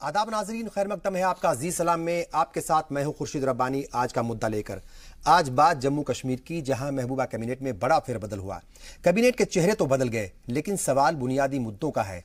आदाब नाजरीन, खैर मकदम है आपका अजीज सलाम में। आपके साथ मैं हूं खुर्शीद रब्बानी। आज का मुद्दा लेकर आज बात जम्मू कश्मीर की, जहां महबूबा कैबिनेट में बड़ा फेरबदल हुआ। कैबिनेट के चेहरे तो बदल गए, लेकिन सवाल बुनियादी मुद्दों का है।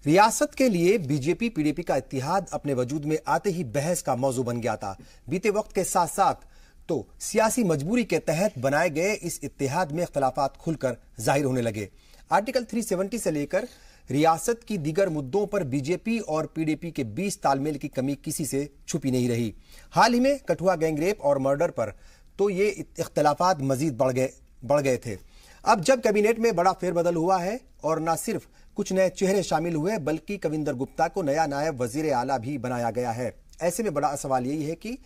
रियासत के लिए बीजेपी पीडीपी का इत्तेहाद अपने वजूद में आते ही बहस का मौजू बन गया था। बीते वक्त के साथ साथ तो सियासी मजबूरी के तहत बनाए गए इस इत्तेहाद में इख्तलाफात खुलकर जाहिर होने लगे। आर्टिकल 370 से लेकर रियासत की दीगर मुद्दों पर बीजेपी और पीडीपी के बीच तालमेल की कमी किसी से छुपी नहीं रही। हाल ही में कठुआ गैंगरेप और मर्डर पर तो ये इख्तलाफात मजीद बढ़ गए थे। अब जब कैबिनेट में बड़ा फेरबदल हुआ है और न सिर्फ कुछ नए चेहरे शामिल हुए, बल्कि कविंदर गुप्ता को नया नायब वजीर आला भी बनाया गया है। ऐसे में बड़ा सवाल यही है कि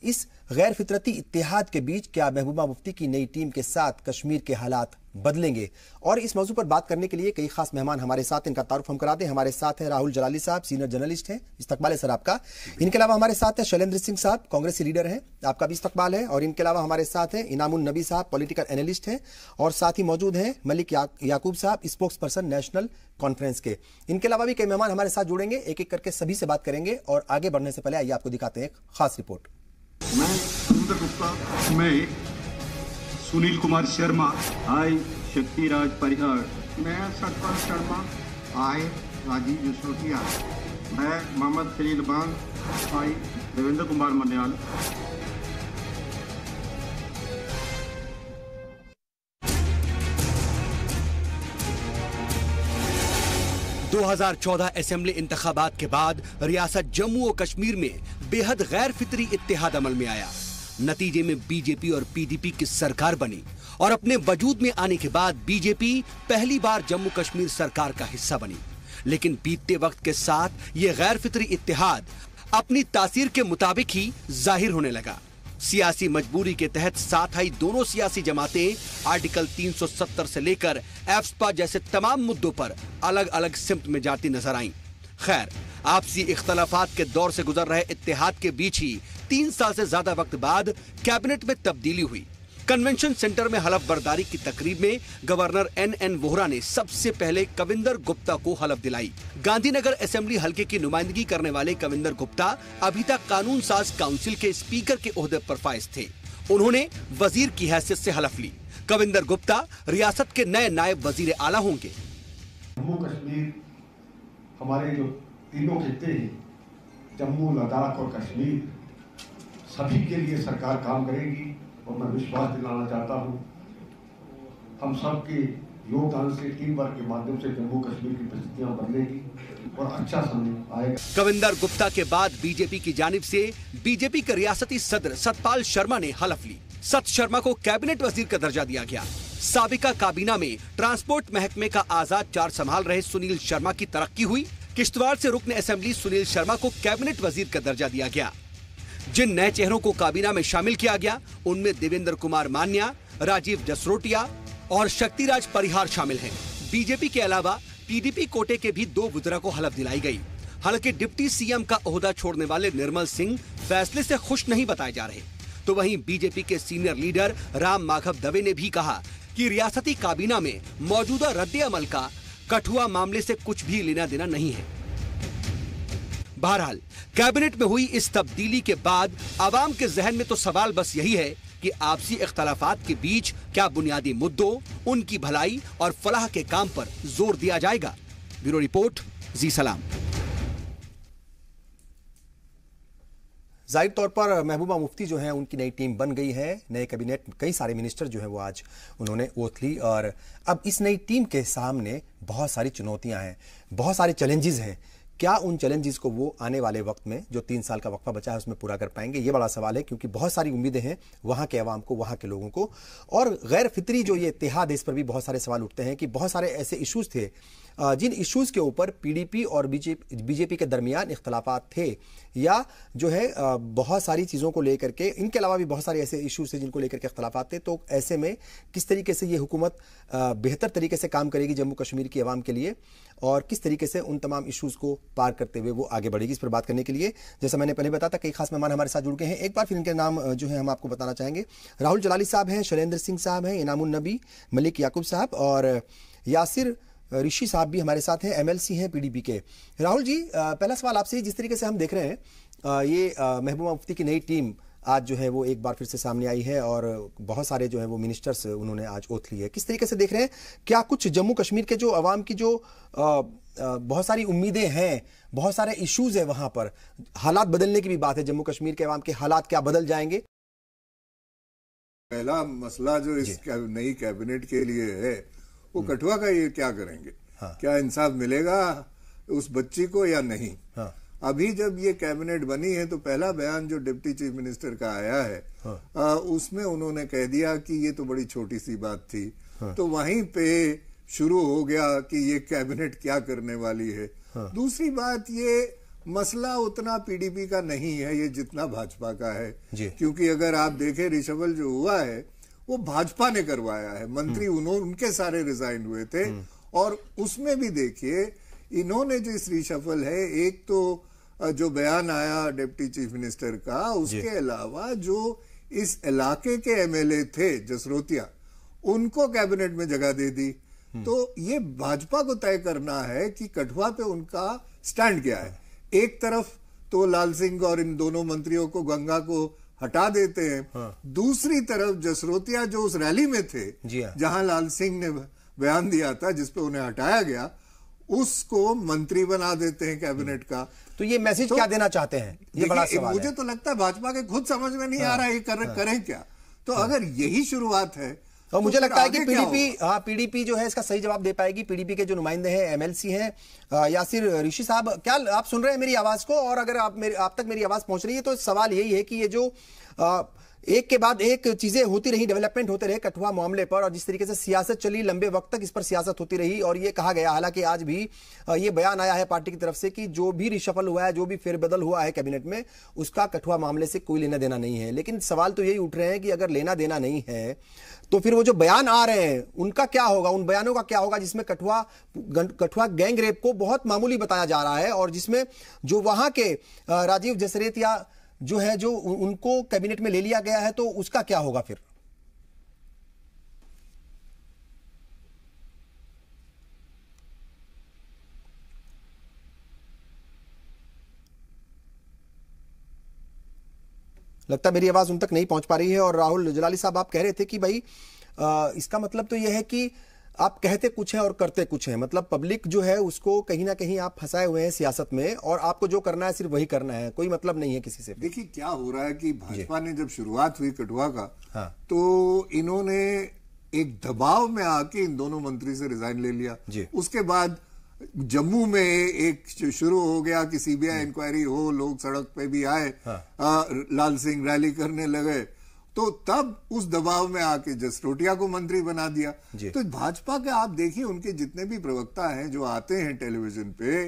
इस गैर फितरती इत्तेहाद के बीच क्या महबूबा मुफ्ती की नई टीम के साथ कश्मीर के हालात बदलेंगे। और इस मौजू पर बात करने के लिए कई खास मेहमान हमारे साथ, इनका तारुफ हम करा दें। हमारे साथ हैं राहुल जलाली साहब, सीनियर जर्नलिस्ट हैं, इस्तकबाल है सर आपका। इनके अलावा हमारे साथ हैं शैलेंद्र सिंह साहब, कांग्रेसी लीडर हैं, आपका भी इस्तकबाल है। और इनके अलावा हमारे साथ हैं इनामुन नबी साहब, पॉलिटिकल एनालिस्ट हैं। और साथ ही मौजूद हैं मलिक याकूब साहब, स्पोक्स पर्सन नेशनल कॉन्फ्रेंस के। इनके अलावा भी कई मेहमान हमारे साथ जुड़ेंगे, एक एक करके सभी से बात करेंगे। और आगे बढ़ने से पहले आइए आपको दिखाते हैं एक खास रिपोर्ट। मैं कविंदर गुप्ता, मैं सुनील कुमार शर्मा, आई शक्तिराज परिहार, मैं सतपाल शर्मा, आई राजीव जसरोटिया, मैं मोहम्मद खलील बान, आई देवेंद्र कुमार मन्याल। दो 2014 असेंबली इंतखाबात के बाद रियासत जम्मू और कश्मीर में बेहद गैर फितरी इत्तेहाद अमल में आया। नतीजे में बीजेपी और पीडीपी की सरकार बनी और अपने वजूद में आने के बाद बीजेपी पहली बार जम्मू कश्मीर सरकार का हिस्सा बनी। लेकिन बीतते वक्त के साथ ये गैर फितरी इत्तेहाद अपनी तासीर के मुताबिक ही जाहिर होने लगा। सियासी मजबूरी के तहत साथ आई दोनों सियासी जमातें आर्टिकल 370 से लेकर एफ्सपा जैसे तमाम मुद्दों पर अलग अलग सिमत में जाती नजर आईं। खैर, आपसी इख्तलाफात के दौर से गुजर रहे इत्तेहाद के बीच ही 3 साल से ज्यादा वक्त बाद कैबिनेट में तब्दीली हुई। कन्वेंशन सेंटर में हलफ बर्दारी की तकरीब में गवर्नर NN वोहरा ने सबसे पहले कविंदर गुप्ता को हलफ दिलाई। गांधीनगर असेंबली हलके की नुमाइंदगी करने वाले कविंदर गुप्ता अभी तक कानून साज काउंसिल के स्पीकर के ओहदे पर फाइज थे। उन्होंने वजीर की हैसियत से हलफ ली। कविंदर गुप्ता रियासत के नए नायब वजीर आला होंगे। जम्मू कश्मीर हमारे जो तीनों खित्ते हैं, जम्मू, लद्दाख और कश्मीर, सभी के लिए सरकार काम करेगी। और मैं विश्वास दिलाना चाहता हूं, हम सब के योगदान से, टीम वर्क के माध्यम से जम्मू कश्मीर की परिस्थितियां बदलेगी और अच्छा समय आएगा। कविंदर गुप्ता के बाद बीजेपी की जानिब से बीजेपी के रियासती सदर सतपाल शर्मा ने हलफ ली। सत शर्मा को कैबिनेट वजीर का दर्जा दिया गया। साबिका काबीना में ट्रांसपोर्ट महकमे का आजाद चार्ज संभाल रहे सुनील शर्मा की तरक्की हुई। किश्तवाड़ से रुकन असेंबली सुनील शर्मा को कैबिनेट वजीर का दर्जा दिया गया। जिन नए चेहरों को काबीना में शामिल किया गया, उनमें देवेंद्र कुमार मान्या, राजीव जसरोटिया और शक्तिराज परिहार शामिल हैं। बीजेपी के अलावा पीडीपी कोटे के भी 2 वुज़रा को हलफ दिलाई गई। हालांकि डिप्टी सीएम का ओहदा छोड़ने वाले निर्मल सिंह फैसले से खुश नहीं बताए जा रहे। तो वहीं बीजेपी के सीनियर लीडर राम माधव दवे ने भी कहा कि रियासती काबीना में मौजूदा रद्द अमल का कठुआ मामले से कुछ भी लेना देना नहीं है। बहरहाल, कैबिनेट में हुई इस तब्दीली के बाद आवाम के जहन में तो सवाल बस यही है कि आपसी इख्तलाफात के बीच क्या बुनियादी मुद्दों, उनकी भलाई और फलाह के काम पर जोर दिया जाएगा। ब्यूरो रिपोर्ट, जी सलाम। जाहिर तौर पर महबूबा मुफ्ती जो है, उनकी नई टीम बन गई है। नए कैबिनेट में कई सारे मिनिस्टर जो है वो आज उन्होंने ओथ ली। और अब इस नई टीम के सामने बहुत सारी चुनौतियां हैं, बहुत सारे चैलेंजेस हैं। क्या उन चैलेंजेस को वो आने वाले वक्त में, जो 3 साल का वक्फा बचा है, उसमें पूरा कर पाएंगे? ये बड़ा सवाल है, क्योंकि बहुत सारी उम्मीदें हैं वहां के अवाम को, वहां के लोगों को। और गैर फितरी जो ये इत्तेहाद है, इस पर भी बहुत सारे सवाल उठते हैं कि बहुत सारे ऐसे इश्यूज थे जिन इश्यूज के ऊपर पीडीपी और बीजेपी के दरमियान इख्तलाफात थे, या जो है बहुत सारी चीज़ों को लेकर के, इनके अलावा भी बहुत सारे ऐसे इश्यूज थे जिनको लेकर के इख्तलाफात थे। तो ऐसे में किस तरीके से ये हुकूमत बेहतर तरीके से काम करेगी जम्मू कश्मीर की आवाम के लिए, और किस तरीके से उन तमाम इश्यूज को पार करते हुए वो आगे बढ़ेगी, इस पर बात करने के लिए, जैसा मैंने पहले बताया था, कई खास मेहमान हमारे साथ जुड़ गए हैं। एक बार फिर इनके नाम जो है हम आपको बताना चाहेंगे। राहुल जलाली साहब हैं, शैलेंद्र सिंह साहब हैं, इनामुन नबी, मलिक याकूब साहब और यासिर ऋषि साहब भी हमारे साथ हैं, एमएलसी हैं पीडीपी के। राहुल जी, पहला सवाल आपसे ही, जिस तरीके से हम देख रहे हैं ये महबूबा मुफ्ती की नई टीम आज जो है वो एक बार फिर से सामने आई है और बहुत सारे जो है वो मिनिस्टर्स उन्होंने आज ओथ ली है, किस तरीके से देख रहे हैं? क्या कुछ जम्मू कश्मीर के जो अवाम की जो बहुत सारी उम्मीदें हैं, बहुत सारे इश्यूज है, वहां पर हालात बदलने की भी बात है, जम्मू कश्मीर के अवाम के हालात क्या बदल जाएंगे? पहला मसला जो इस नई कैबिनेट के लिए है वो कठुआ का, ये क्या करेंगे? हाँ। क्या इंसाफ मिलेगा उस बच्ची को या नहीं? हाँ। अभी जब ये कैबिनेट बनी है तो पहला बयान जो डिप्टी चीफ मिनिस्टर का आया है, हाँ। उसमें उन्होंने कह दिया कि ये तो बड़ी छोटी सी बात थी। हाँ। तो वहीं पे शुरू हो गया कि ये कैबिनेट क्या करने वाली है। हाँ। दूसरी बात, ये मसला उतना पीडीपी का नहीं है ये जितना भाजपा का है, क्योंकि अगर आप देखें रिशफल जो हुआ है वो भाजपा ने करवाया है, मंत्री उनके सारे रिजाइन हुए थे। और उसमें भी देखिए इन्होंने जो इस रिशफल है, एक तो जो बयान आया डिप्टी चीफ मिनिस्टर का, उसके अलावा जो इस इलाके के एमएलए थे जसरोतिया, उनको कैबिनेट में जगह दे दी। तो ये भाजपा को तय करना है कि कठुआ पे उनका स्टैंड क्या है। एक तरफ तो लाल सिंह और इन दोनों मंत्रियों को, गंगा को हटा देते हैं। हाँ। दूसरी तरफ जसरोतिया जो उस रैली में थे, जहां लाल सिंह ने बयान दिया था जिसपे उन्हें हटाया गया, उसको मंत्री बना देते हैं कैबिनेट का। तो ये मैसेज क्या देना चाहते हैं? ये बड़ा सवाल मुझे तो लगता है भाजपा के खुद समझ में नहीं आ रहा है ये करें क्या। तो अगर यही शुरुआत है और मुझे लगता है कि पीडीपी जो है इसका सही जवाब दे पाएगी। पीडीपी के जो नुमाइंदे हैं, एमएलसी हैं यासिर ऋषि साहब, क्या आप सुन रहे हैं मेरी आवाज को? और अगर आप तक मेरी आवाज पहुंच रही है तो सवाल यही है कि ये जो एक के बाद एक चीजें होती रही, डेवलपमेंट होते रहे कठुआ मामले पर, और जिस तरीके से सियासत चली, लंबे वक्त तक इस पर सियासत होती रही, और ये कहा गया, हालांकि आज भी ये बयान आया है पार्टी की तरफ से कि जो भी रिशफल हुआ है, जो भी फेरबदल हुआ है कैबिनेट में, उसका कठुआ मामले से कोई लेना देना नहीं है। लेकिन सवाल तो यही उठ रहे हैं कि अगर लेना देना नहीं है तो फिर वो जो बयान आ रहे हैं उनका क्या होगा, उन बयानों का क्या होगा जिसमें कठुआ गैंग रेप को बहुत मामूली बताया जा रहा है, और जिसमें जो वहां के राजीव जसरेतिया जो है, जो उनको कैबिनेट में ले लिया गया है, तो उसका क्या होगा फिर? लगता है मेरी आवाज उन तक नहीं पहुंच पा रही है। और राहुल जलाली साहब, आप कह रहे थे कि भाई इसका मतलब तो यह है कि आप कहते कुछ है और करते कुछ है, मतलब पब्लिक जो है उसको कहीं ना कहीं आप फंसाए हुए हैं सियासत में, और आपको जो करना है सिर्फ वही करना है, कोई मतलब नहीं है किसी से। देखिए क्या हो रहा है कि भाजपा ने जब शुरुआत हुई कठुआ का, हाँ। तो इन्होंने एक दबाव में आके इन दोनों मंत्री से रिजाइन ले लिया। उसके बाद जम्मू में एक शुरू हो गया कि सीबीआई इंक्वायरी हो, लोग सड़क पे भी आए, हाँ। लाल सिंह रैली करने लगे, तो तब उस दबाव में आके जसरोटिया को मंत्री बना दिया। तो भाजपा के आप देखिए उनके जितने भी प्रवक्ता हैं जो आते हैं टेलीविजन पे,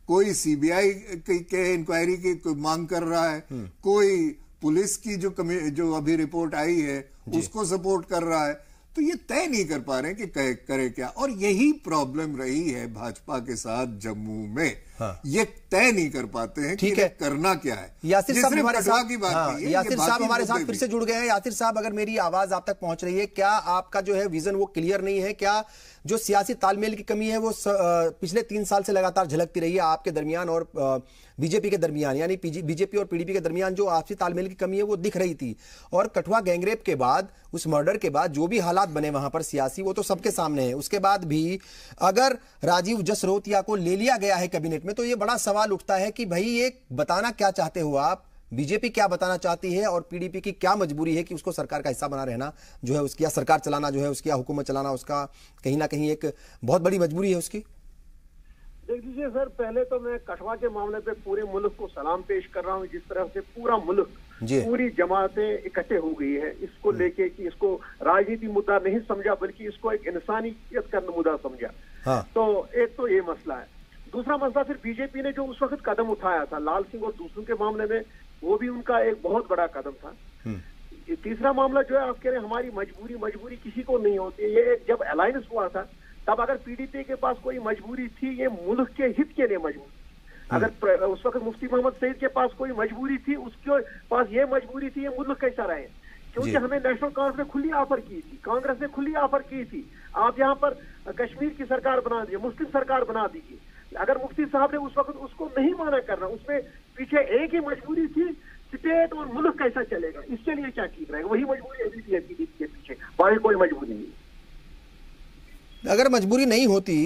कोई सीबीआई के इंक्वायरी की मांग कर रहा है, कोई पुलिस की जो अभी रिपोर्ट आई है उसको सपोर्ट कर रहा है। तो ये तय नहीं कर पा रहे हैं कि करे क्या, और यही प्रॉब्लम रही है भाजपा के साथ जम्मू में। हाँ। ये तय नहीं कर पाते हैं कि करना क्या है। यासिर साहब हमारे साथ की बात, हाँ, यासिर साहब हमारे साथ फिर से जुड़ गए हैं। यासिर साहब, अगर मेरी आवाज आप तक पहुंच रही है, क्या आपका जो है विजन वो क्लियर नहीं है? क्या जो सियासी तालमेल की कमी है वो पिछले 3 साल से लगातार झलकती रही है आपके दरमियान और बीजेपी के दरमियान, यानी बीजेपी और पीडीपी के दरमियान जो आपसी तालमेल की कमी है वो दिख रही थी, और कठुआ गैंगरेप के बाद, उस मर्डर के बाद जो भी हालात बने वहां पर सियासी, वो तो सबके सामने है। उसके बाद भी अगर राजीव जसरोतिया को ले लिया गया है कैबिनेट में, तो ये बड़ा सवाल उठता है कि भाई ये बताना क्या चाहते हो आप, बीजेपी क्या बताना चाहती है, और पीडीपी की क्या मजबूरी है कि उसको सरकार का हिस्सा बना रहना जो है उसकी, या सरकार चलाना जो है उसकी, या हुकूमत चलाना उसका कहीं ना कहीं एक बहुत बड़ी मजबूरी है उसकी। देख लीजिए सर, पहले तो मैं कठुआ के मामले पे पूरे मुल्क को सलाम पेश कर रहा हूँ, जिस तरह से पूरा मुल्क, पूरी जमातें इकट्ठे हो गई है इसको लेके कि इसको राजनीति मुद्दा नहीं समझा बल्कि इसको एक इंसानियत का मुद्दा समझा। हाँ। तो एक तो ये मसला है। दूसरा मसला फिर बीजेपी ने जो उस वक्त कदम उठाया था लाल सिंह और दूसरों के मामले में, वो भी उनका एक बहुत बड़ा कदम था। तीसरा मामला जो है आप कह रहे हैं हमारी मजबूरी किसी को नहीं होती है। ये जब अलायंस हुआ था तब अगर पीडीपी के पास कोई मजबूरी थी, ये मुल्क के हित के लिए मजबूरी, अगर उस वक्त मुफ्ती मोहम्मद सईद के पास कोई मजबूरी थी, उसके पास ये मजबूरी थी, ये मुल्क कैसा रहे। क्योंकि हमें नेशनल कांफ्रेंस ने खुली ऑफर की थी, कांग्रेस ने खुली ऑफर की थी, आप यहाँ पर कश्मीर की सरकार बना दी, मुस्लिम सरकार बना दीजिए। अगर मुफ्ती साहब ने उस वक्त उसको नहीं माना करना, उसमें पीछे एक ही मजबूरी थी, स्टेट और मुल्क कैसा चलेगा, इसके लिए क्या ठीक रहेगा, वही मजबूरी अभी भी है पीडीपी के पीछे, बाकी कोई मजबूरी नहीं। अगर मजबूरी नहीं होती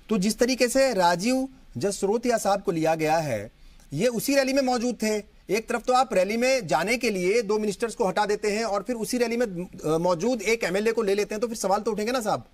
तो जिस तरीके से राजीव जसरोतिया साहब को लिया गया है, ये उसी रैली में मौजूद थे। एक तरफ तो आप रैली में जाने के लिए 2 मिनिस्टर्स को हटा देते हैं और फिर उसी रैली में मौजूद एक एमएलए को ले लेते हैं, तो फिर सवाल तो उठेंगे ना साहब।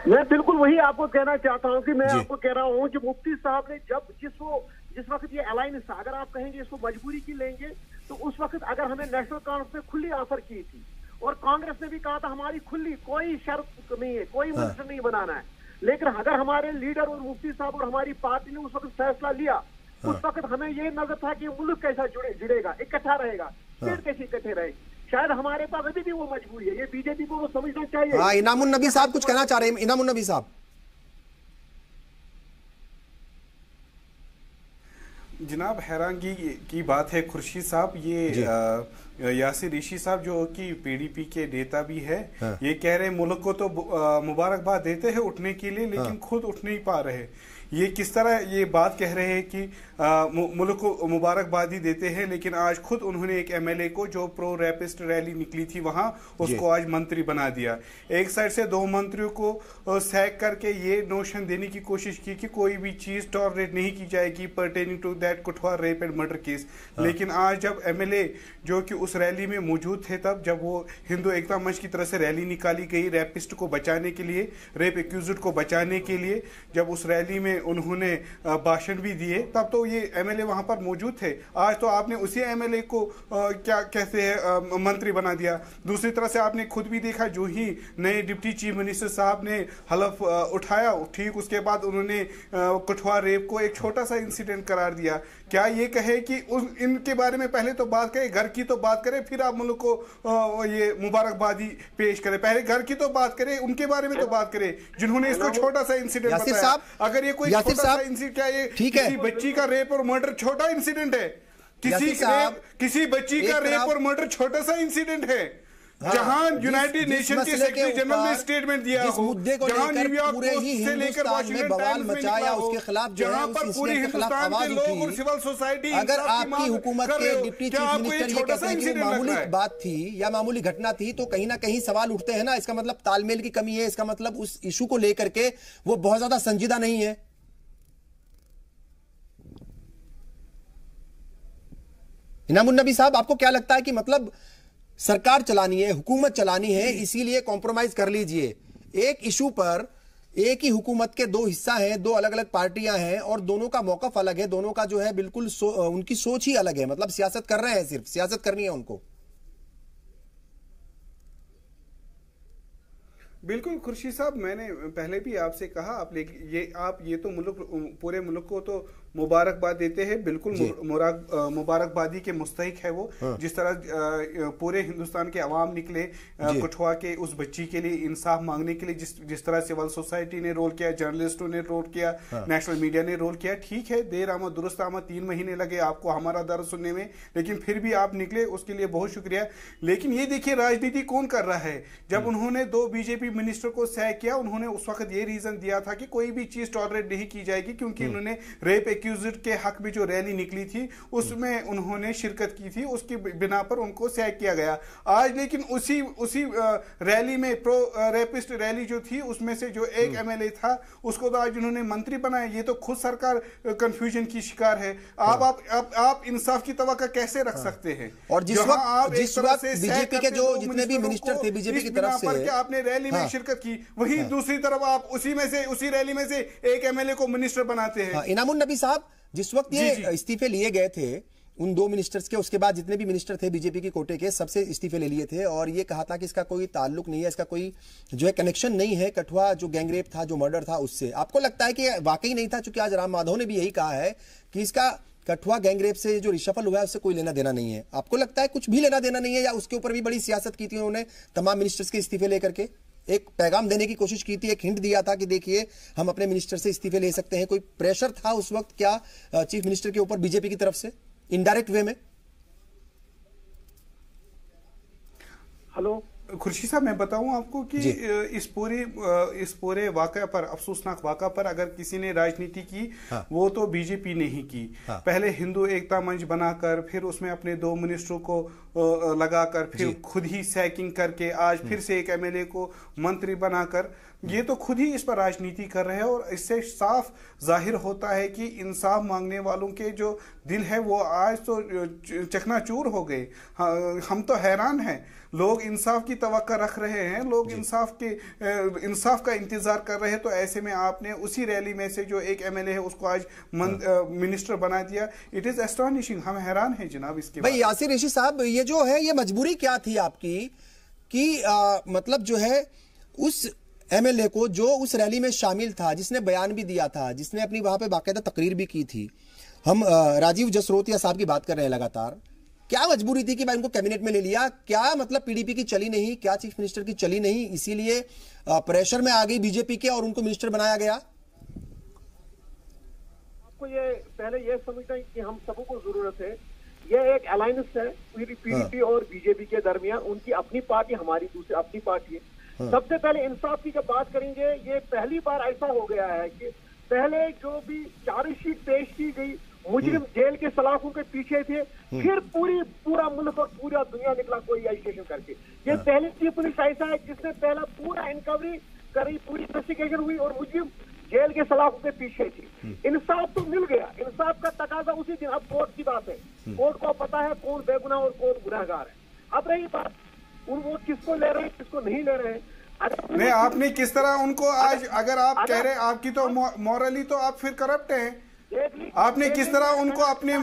मैं बिल्कुल वही आपको कहना चाहता हूं कि मैं आपको कह रहा हूं कि मुफ्ती साहब ने जब जिस वक्त ये अलायंस, अगर आप कहेंगे इसको मजबूरी की लेंगे, तो उस वक्त अगर हमें नेशनल कांफ्रेंस ने खुली ऑफर की थी और कांग्रेस ने भी कहा था हमारी खुली, कोई शर्त नहीं है, कोई मिनिस्टर नहीं बनाना है, लेकिन अगर हमारे लीडर और मुफ्ती साहब और हमारी पार्टी ने उस वक्त फैसला लिया, उस वक्त हमें ये नजर था कि मुल्क कैसा जुड़ेगा, इकट्ठा रहेगा, स्टेट कैसे इकट्ठे रहेगी। शायद हमारे पास अभी भी वो मजबूरी है, ये बीजेपी को वो समझना चाहिए। हाँ, इनामुन नबी साहब कुछ कहना चाह रहे हैं। इनामुन नबी साहब। जनाब, हैरानगी की बात है खुर्शीद साहब, ये यासिर ऋषि साहब जो कि पीडीपी के नेता भी है, ये कह रहे हैं मुल्क को तो मुबारकबाद देते हैं उठने के लिए, लेकिन खुद उठ नहीं पा रहे। ये किस तरह ये बात कह रहे हैं कि मुल्क को मुबारकबादी देते हैं, लेकिन आज खुद उन्होंने एक एमएलए को जो प्रो रैपिस्ट रैली निकली थी वहां, उसको आज मंत्री बना दिया। एक साइड से 2 मंत्रियों को सैक करके ये नोशन देने की कोशिश की कि कोई भी चीज टॉलरेट नहीं की जाएगी pertaining to that Kathua rape and murder case. लेकिन आज जब एमएलए जो कि उस रैली में मौजूद थे, तब जब वो हिंदू एकता मंच की तरफ से रैली निकाली गई रैपिस्ट को बचाने के लिए, रेप एक्यूज्ड को बचाने के लिए, जब उस रैली में उन्होंने भाषण भी दिए, तब तो ये एमएलए वहां पर मौजूद थे। आज तो आपने उसी एमएलए को क्या कहते हैं मंत्री बना दिया। दूसरी तरह से आपने खुद भी देखा, जो ही नए डिप्टी चीफ मिनिस्टर साहब ने हलफ उठाया, ठीक उसके बाद उन्होंने कठुआ रेप को एक छोटा सा इंसिडेंट करार दिया। क्या ये कहे कि इनके बारे में पहले तो बात करें, घर की तो बात करें, फिर आप मुल्क को ये मुबारकबादी पेश करें। पहले घर की तो बात करें, उनके बारे में तो बात करें जिन्होंने इसको छोटा सा इंसिडेंट बताया। अगर ये कोई छोटा सा इंसिडेंट, क्या ये किसी बच्ची का रेप और मर्डर छोटा इंसिडेंट है? किसी बच्ची का रेप और मर्डर छोटा सा इंसिडेंट है? जहां यूनाइटेड नेशन के सेक्रेटरी जनरल ने स्टेटमेंट दिया हो, जहां न्यूयॉर्क पोस्ट से लेकर वाशिंगटन टाइम्स में निकला हो, जहां पर पूरे हिंदुस्तान के लोग और सिविल सोसाइटी, अगर आपकी हुकूमत के डिप्टी चीफ मिनिस्टर ये कहते हैं कि मामूली बात थी या मामूली घटना थी, तो कहीं ना कहीं सवाल उठते हैं ना। इसका मतलब तालमेल की कमी है, इसका मतलब उस इशू को लेकर के वो बहुत ज्यादा संजीदा नहीं है। इनामुन नबी साहब, आपको क्या लगता है कि मतलब सरकार चलानी है, हुकूमत चलानी है, इसीलिए कॉम्प्रोमाइज कर लीजिए? एक इशू पर एक ही हुकूमत के 2 हिस्सा हैं, 2 अलग अलग पार्टियां हैं और दोनों का मौकफ अलग है, दोनों का जो है बिल्कुल उनकी सोच ही अलग है। मतलब सियासत कर रहे हैं, सिर्फ सियासत करनी है उनको। बिल्कुल खुर्शीद साहब, मैंने पहले भी आपसे कहा, आप ये तो पूरे मुल्क को तो मुबारकबाद देते हैं, बिल्कुल मुबारकबादी के मुस्तहिक है वो। जिस तरह पूरे हिंदुस्तान के अवाम निकले कठुआ के उस बच्ची के लिए इंसाफ मांगने के लिए, जिस तरह सिविल सोसाइटी ने रोल किया, जर्नलिस्टों ने रोल किया, नेशनल मीडिया ने रोल किया। ठीक है, देर आमद दुरुस्त आमद, 3 महीने लगे आपको हमारा दर्द सुनने में, लेकिन फिर भी आप निकले, उसके लिए बहुत शुक्रिया। लेकिन ये देखिए राजनीति कौन कर रहा है। जब उन्होंने 2 बीजेपी मिनिस्टर को सैक किया, उन्होंने उस वक्त ये रीजन दिया था कि कोई भी चीज टॉलरेट नहीं की जाएगी, क्योंकि उन्होंने रेप एक्यूज्ड के हक में जो रैली निकली थी उसमें उन्होंने शिरकत की थी, उसकी बिना पर उनको सैक किया गया। आज लेकिन उसी रैली में प्रो रेपिस्ट रैली जो थी, उसमें से जो एक एमएलए था उसको तो आज उन्होंने मंत्री बनाया। ये तो खुद सरकार कंफ्यूजन की शिकार है। आप इंसाफ की तवक्को कैसे रख सकते हैं? और जिस वक्त बीजेपी के जो जितने भी मिनिस्टर थे बीजेपी की तरफ से, आपने रैली में शिरकत की, वही दूसरी तरफ आप उसी रैली में से एक एमएलए को मिनिस्टर बनाते हैं। इनामुन नबी साहब, जिस वक्त ये इस्तीफे लिए गए थे उन 2 मिनिस्टर्स के, उसके बाद जितने भी मिनिस्टर थे बीजेपी के कोटे के, सबसे इस्तीफे ले लिए थे और ये कहा था कि इसका कोई ताल्लुक नहीं है, इसका कोई जो है कनेक्शन नहीं है कठुआ जो गैंगरेप था, जो मर्डर था, उससे। आपको लगता है कि वाकई नहीं था? चूंकि आज राम माधव ने भी यही कहा है कि इसका कठुआ गैंगरेप से जो रिशफल हुआ है उससे कोई लेना देना नहीं है। आपको लगता है कुछ भी लेना देना नहीं है, या उसके ऊपर भी बड़ी सियासत की थी उन्होंने तमाम मिनिस्टर्स के इस्तीफे लेकर के? एक पैगाम देने की कोशिश की थी, एक हिंट दिया था कि देखिए हम अपने मिनिस्टर से इस्तीफे ले सकते हैं। कोई प्रेशर था उस वक्त क्या चीफ मिनिस्टर के ऊपर बीजेपी की तरफ से, इनडायरेक्ट वे में? हेलो खुर्शीद साहब, मैं बताऊं आपको कि इस पूरे वाक़े पर, अफसोसनाक वाक़ा पर अगर किसी ने राजनीति की, वो तो बीजेपी ने ही की। पहले हिंदू एकता मंच बनाकर, फिर उसमें अपने 2 मिनिस्टरों को लगाकर, फिर खुद ही सैकिंग करके, आज फिर से एक एमएलए को मंत्री बनाकर, ये तो खुद ही इस पर राजनीति कर रहे हैं। और इससे साफ जाहिर होता है कि इंसाफ मांगने वालों के जो दिल है वो आज तो चकनाचूर हो गए। हम तो हैरान हैं। लोग इंसाफ की तवक्को रख रहे हैं, लोग इंसाफ का इंतजार कर रहे हैं। तो ऐसे में आपने उसी रैली में से जो एक एमएलए है उसको आज मिनिस्टर बना दिया। It is astonishing. हम हैरान हैं जनाब इसके। भाई यासिर ऋषि साहब, ये जो है ये मजबूरी क्या थी आपकी कि मतलब जो है उस एमएलए को जो उस रैली में शामिल था, जिसने बयान भी दिया था, जिसने अपनी वहां पे बाकायदा तकरीर भी की थी, हम राजीव जसरोटिया साहब की बात कर रहे हैं लगातार, क्या मजबूरी थी कि भाई उनको कैबिनेट में ले लिया? क्या मतलब पीडीपी की चली नहीं, क्या चीफ मिनिस्टर की चली नहीं, इसीलिए प्रेशर में आ गई बीजेपी के और उनको मिनिस्टर बनाया गया? आपको ये पहले ये समझना है कि हम सबको जरूरत है, ये एक अलायंस है पीडीपी और बीजेपी के दरमियान। उनकी अपनी पार्टी, हमारी दूसरी अपनी पार्टी है। सबसे पहले इंसाफ की जब बात करेंगे, ये पहली बार ऐसा हो गया है कि पहले जो भी चार्जशीट पेश की गई, मुजरिम जेल के सलाखों के पीछे थे, फिर पूरा मुल्क और पूरा दुनिया निकला कोई एजुकेशन करके। ये पहली चीफ मिनिस्टर ऐसा है जिसने पहला पूरा इंक्वायरी करी, पूरी इन्वेस्टिगेशन हुई और मुजरिम जेल के सलाखों के पीछे थी। इंसाफ तो मिल गया, इंसाफ का तकाजा उसी दिन। अब कोर्ट की बात है, कोर्ट को पता है कौन बेगुनाह और कौन गुनहगार है। अब रही बात वो किसको ले रहे हैं, किसको नहीं ले रहे हैं। नहीं, आपने किस तरह उनको आज, अगर आप कह रहे हैं आपकी तो मॉरली तो आप फिर करप्ट हैं, आपने किस तरह उनको अपने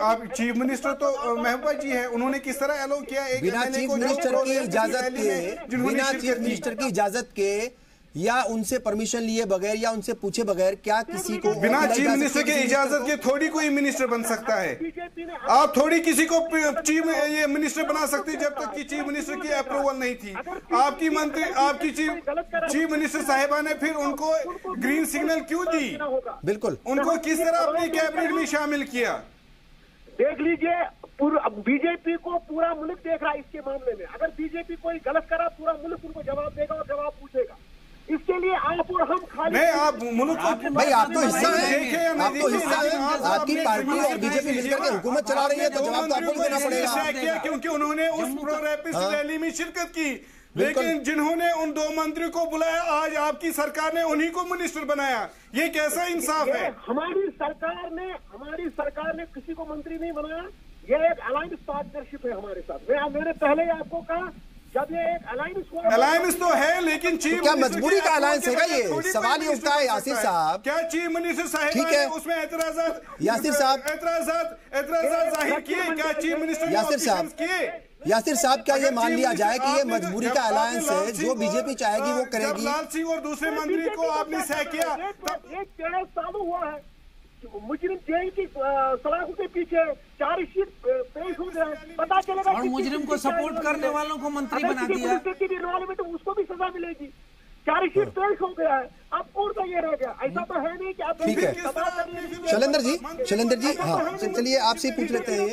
आप चीफ मिनिस्टर तो महबूबा जी है, उन्होंने किस तरह अलाउ किया एक बिना चीफ मिनिस्टर की इजाजत के, बिना चीफ मिनिस्टर की इजाजत के या उनसे परमिशन लिए बगैर या उनसे पूछे बगैर क्या किसी को बिना चीफ मिनिस्टर के इजाजत के थोड़ी कोई मिनिस्टर बन सकता है? आप थोड़ी किसी को चीफ ये मिनिस्टर बना सकते जब तक कि चीफ मिनिस्टर की अप्रूवल नहीं थी। आपकी मंत्री, आपकी चीफ मिनिस्टर साहिबा ने फिर उनको ग्रीन सिग्नल क्यों दी? बिल्कुल, उनको किस तरह अपनी कैबिनेट में शामिल किया? देख लीजिए, बीजेपी को पूरा मुल्क देख रहा है इसके मामले में। अगर बीजेपी कोई गलत करा, पूरा मुल्क उनको जवाब देगा और जवाब पूछेगा। इसके लिए आप और हम खाली नहीं, आप मुल्क को भाई आप तो हिस्सा है, आप तो हिस्सा है, आपकी पार्टी और बीजेपी मिलकर के हुकूमत चला रही है, तो जवाब तो आपको देना पड़ेगा। क्योंकि उन्होंने उस प्रो रैपिस्ट रैली में शिरकत की, लेकिन जिन्होंने उन 2 मंत्रियों को बुलाया, आज आपकी सरकार ने उन्हीं को मिनिस्टर बनाया। ये कैसा इंसाफ है? हमारी सरकार ने किसी को मंत्री नहीं बनाया। ये एक अलायंस पार्टनरशिप है हमारे साथ। मैंने पहले ही आपको कहा, जब ये एक अलायंस तो है, लेकिन चीफ क्या मजबूरी का अलायंस है? ये सवाल ये उठता है यासिर साहब। क्या चीफ मिनिस्टर साहब ठीक है उसमें एतराजात यासिर साहब जाहिर किए? क्या चीफ मिनिस्टर यासिर साहब क्या ये मान लिया जाए कि ये मजबूरी का अलायंस है, जो बीजेपी चाहेगी वो करेगी? लाल सिंह और दूसरे मंत्री को आपने सह किया, एक 1.5 साल हुआ है, मुजरिम जेल की सलाखों के पीछे चार्जशीट पेश हो गया, पता चलेगा और मुजरिम को सपोर्ट करने वालों को मंत्री बना दिया। उसको भी सजा मिलेगी। चार्जशीट पेश हो गया है, अब कौन सा ये रह गया? ऐसा तो है नहीं कि आप ठीक है। शैलेंद्र जी हाँ, चलिए आपसे ही पूछ लेते हैं,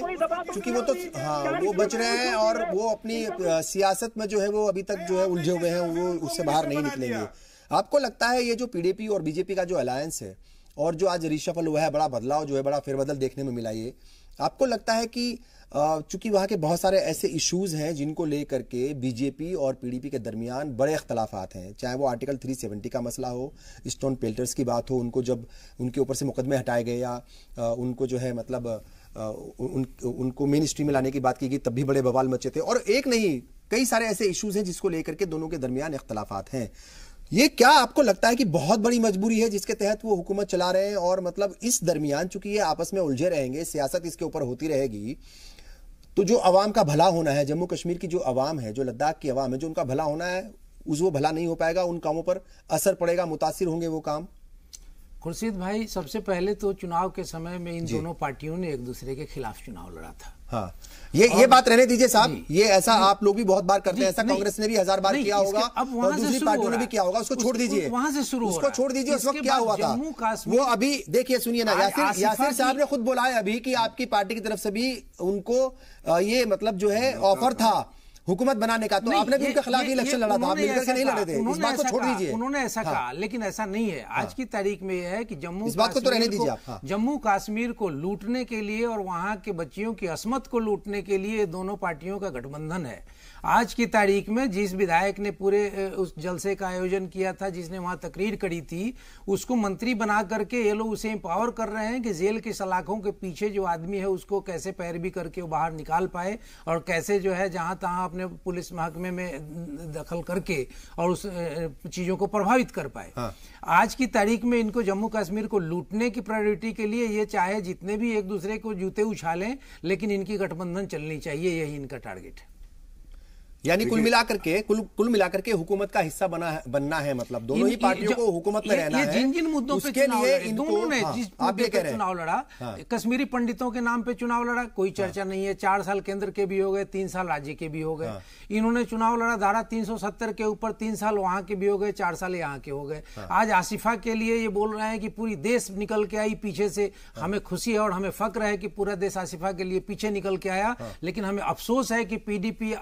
क्योंकि वो तो हाँ वो बच रहे हैं और वो अपनी सियासत में जो है वो अभी तक जो है उलझे हुए हैं, वो उससे बाहर नहीं निकलेंगे। आपको लगता है ये जो पीडीपी और बीजेपी का जो अलायंस है और जो आज रिशफल हुआ है, बड़ा बदलाव जो है, बड़ा फेरबदल देखने में मिला, ये आपको लगता है कि चूंकि वहां के बहुत सारे ऐसे इश्यूज हैं जिनको लेकर के बीजेपी और पीडीपी के दरमियान बड़े इख्तलाफात हैं, चाहे वो आर्टिकल 370 का मसला हो, स्टोन पेल्टर्स की बात हो, उनको जब उनके ऊपर से मुकदमे हटाए गए या उनको जो है मतलब उनको मेन स्ट्रीम में लाने की बात की गई, तब भी बड़े बवाल मचे थे। और एक नहीं, कई सारे ऐसे इश्यूज हैं जिसको लेकर के दोनों के दरमियान इख्तलाफात हैं। ये क्या आपको लगता है कि बहुत बड़ी मजबूरी है जिसके तहत वो हुकूमत चला रहे हैं? और मतलब इस दरमियान चूंकि ये आपस में उलझे रहेंगे, सियासत इसके ऊपर होती रहेगी, तो जो अवाम का भला होना है, जम्मू कश्मीर की जो अवाम है, जो लद्दाख की अवाम है, जो उनका भला होना है, वो भला नहीं हो पाएगा, उन कामों पर असर पड़ेगा, मुतासिर होंगे वो काम। खुर्शीद भाई, सबसे पहले तो चुनाव के समय में इन दोनों पार्टियों ने एक दूसरे के खिलाफ चुनाव लड़ा था। हाँ, ये बात रहने दीजिए साहब, ये ऐसा आप लोग भी बहुत बार करते हैं, ऐसा कांग्रेस ने भी 1000 बार किया होगा और दूसरी पार्टियों ने भी किया होगा, उसको छोड़ दीजिए, वहां से शुरू उसको छोड़ दीजिए। उस वक्त क्या हुआ था वो अभी देखिए, सुनिए ना, यासिर साहब ने खुद बोला है अभी कि आपकी पार्टी की तरफ से भी उनको ये मतलब जो है ऑफर था हुकूमत बनाने का, तो आपने भी उनके खिलाफ ही इलेक्शन लड़ा था, आप मिलकर के नहीं लड़े थे, इस बात को छोड़ दीजिए। उन्होंने ऐसा कहा, लेकिन ऐसा नहीं है। आज की तारीख में यह है कि इस बात को तो रहने दीजिए आप। जम्मू कश्मीर को लूटने के लिए और वहां के बच्चियों की असमत को लूटने के लिए दोनों पार्टियों का गठबंधन है। आज की तारीख में जिस विधायक ने पूरे उस जलसे का आयोजन किया था, जिसने वहां तकरीर करी थी, उसको मंत्री बना करके ये लोग उसे एम्पावर कर रहे हैं कि जेल की सलाखों के पीछे जो आदमी है उसको कैसे पैरवी करके वो बाहर निकाल पाए और कैसे जो है जहां तहां अपने पुलिस महकमे में दखल करके और उस चीजों को प्रभावित कर पाए। हाँ। आज की तारीख में इनको जम्मू कश्मीर को लूटने की प्रायोरिटी के लिए ये चाहे जितने भी एक दूसरे को जूते उछालें, लेकिन इनकी गठबंधन चलनी चाहिए, यही इनका टारगेट है। यानी कुल मिलाकर के हुकूमत का हिस्सा बनना है, मतलब दोनों ही पार्टियों को हुकूमत में रहना है। जिन मुद्दों पे चुनाव लड़े, दोनों ने जिस मुद्दे पे चुनाव लड़ा, कश्मीरी पंडितों के नाम पे चुनाव लड़ा, कोई चर्चा नहीं है। 4 साल केंद्र के भी हो गए, 3 साल राज्य के भी हो गए। इन्होंने चुनाव लड़ा धारा 370 के ऊपर, 3 साल वहां के भी हो गए, 4 साल यहाँ के हो गए। आज आसिफा के लिए ये बोल रहे हैं कि पूरी देश निकल के आई पीछे से, हमें खुशी है और हमें फक्र है कि पूरा देश आसिफा के लिए पीछे निकल के आया। लेकिन हमें अफसोस है कि पीडीपी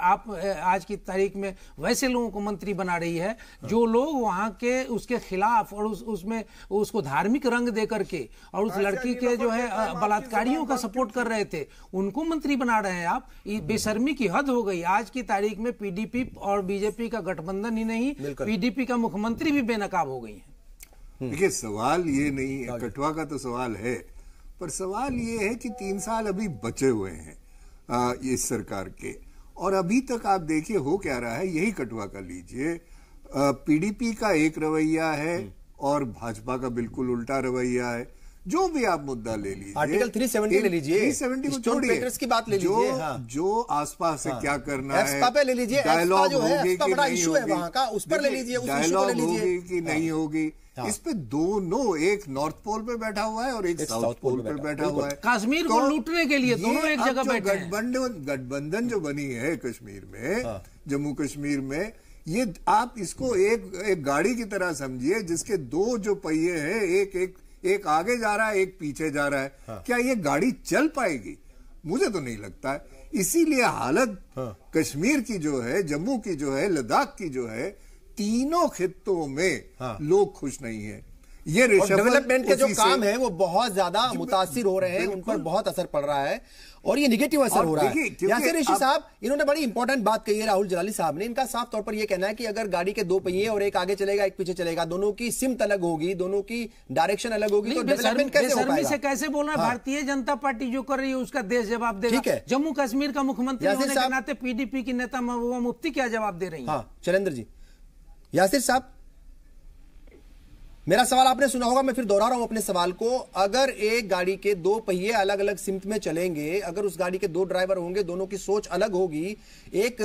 आज की तारीख में वैसे लोगों को मंत्री बना रही है जो लोग वहां के उसके खिलाफ और उसमें उसको धार्मिक रंग दे करके और उस लड़की के जो है बलात्कारियों का सपोर्ट कर रहे थे, उनको मंत्री बना रहे हैं आप। बेशर्मी की हद हो गई। आज की तारीख में पीडीपी और बीजेपी का गठबंधन ही नहीं, पीडीपी का मुख्यमंत्री भी बेनकाब हो गई है। देखिए, सवाल ये नहीं है, कठुआ का तो सवाल है, पर सवाल ये है कि 3 साल अभी बचे हुए हैं इस सरकार के, और अभी तक आप देखिए हो क्या रहा है। यही कठुआ का लीजिए, पीडीपी का एक रवैया है और भाजपा का बिल्कुल उल्टा रवैया है। जो भी आप मुद्दा ले लीजिए, आर्टिकल 370 ले लीजिए, 370 को छोड़िए, की बात ले लीजिए, जो आसपास से क्या करना है, पे ले लीजिए, डायलॉग होगी कि नहीं होगी, वहां का उस पर ले लीजिए, डायलॉग होगी कि नहीं होगी, इस पे दोनों, एक नॉर्थ पोल पे बैठा हुआ है और एक साउथ पोल पे बैठा हुआ है। कश्मीर को लूटने के लिए दोनों एक जगह बैठे हैं। गठबंधन जो बनी है कश्मीर में, जम्मू कश्मीर में, ये आप इसको एक गाड़ी की तरह समझिए जिसके 2 जो पहिए हैं, एक आगे जा रहा है, एक पीछे जा रहा है। क्या ये गाड़ी चल पाएगी? मुझे तो नहीं लगता है। इसीलिए हालत कश्मीर की जो है, जम्मू की जो है, लद्दाख की जो है, तीनों खित्तों में लोग खुश नहीं है। ये डेवलपमेंट के जो काम है वो बहुत ज्यादा मुतासिर हो रहे हैं, उन पर बहुत असर पड़ रहा है और ये निगेटिव असर हो रहा है। यासिर ऋषि साहब, इन्होंने बड़ी इंपॉर्टेंट बात कही है, राहुल जलाली साहब ने। इनका साफ तौर पर यह कहना है कि अगर गाड़ी के 2 पहिए और एक आगे चलेगा एक पीछे चलेगा, दोनों की सिमत अलग होगी, दोनों की डायरेक्शन अलग होगी, तो डेवलपमेंट कैसे हो पाएगा? से कैसे बोल रहे हैं? भारतीय जनता पार्टी जो कर रही है उसका देश जवाब देगा। ठीक है, जम्मू कश्मीर का मुख्यमंत्री होने के नाते पीडीपी की नेता महबूबा मुफ्ती क्या जवाब दे रही है? चलेंद्र जी। यासिर साहब, मेरा सवाल आपने सुना होगा, मैं फिर दोहरा रहा हूं अपने सवाल को। अगर एक गाड़ी के 2 पहिए अलग अलग सिमत में चलेंगे, अगर उस गाड़ी के 2 ड्राइवर होंगे, दोनों की सोच अलग होगी, एक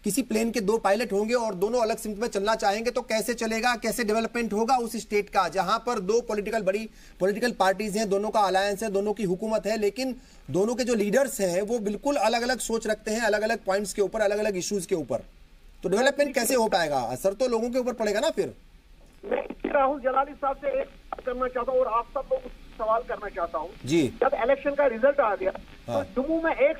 किसी प्लेन के 2 पायलट होंगे और दोनों अलग सिमत में चलना चाहेंगे, तो कैसे चलेगा? कैसे डेवलपमेंट होगा उस स्टेट का, जहां पर 2 बड़ी पॉलिटिकल पार्टीज हैं, दोनों का अलायंस है, दोनों की हुकूमत है, लेकिन दोनों के जो लीडर्स हैं वो बिल्कुल अलग अलग सोच रखते हैं, अलग अलग पॉइंट्स के ऊपर, अलग अलग इश्यूज के ऊपर। तो डेवलपमेंट कैसे हो पाएगा? असर तो लोगों के ऊपर पड़ेगा ना। फिर मैं राहुल जलाली साहब से एक बात करना चाहता हूँ और आप सब लोग सवाल करना चाहता हूँ जी। जब इलेक्शन का रिजल्ट आ गया तो जम्मू में एक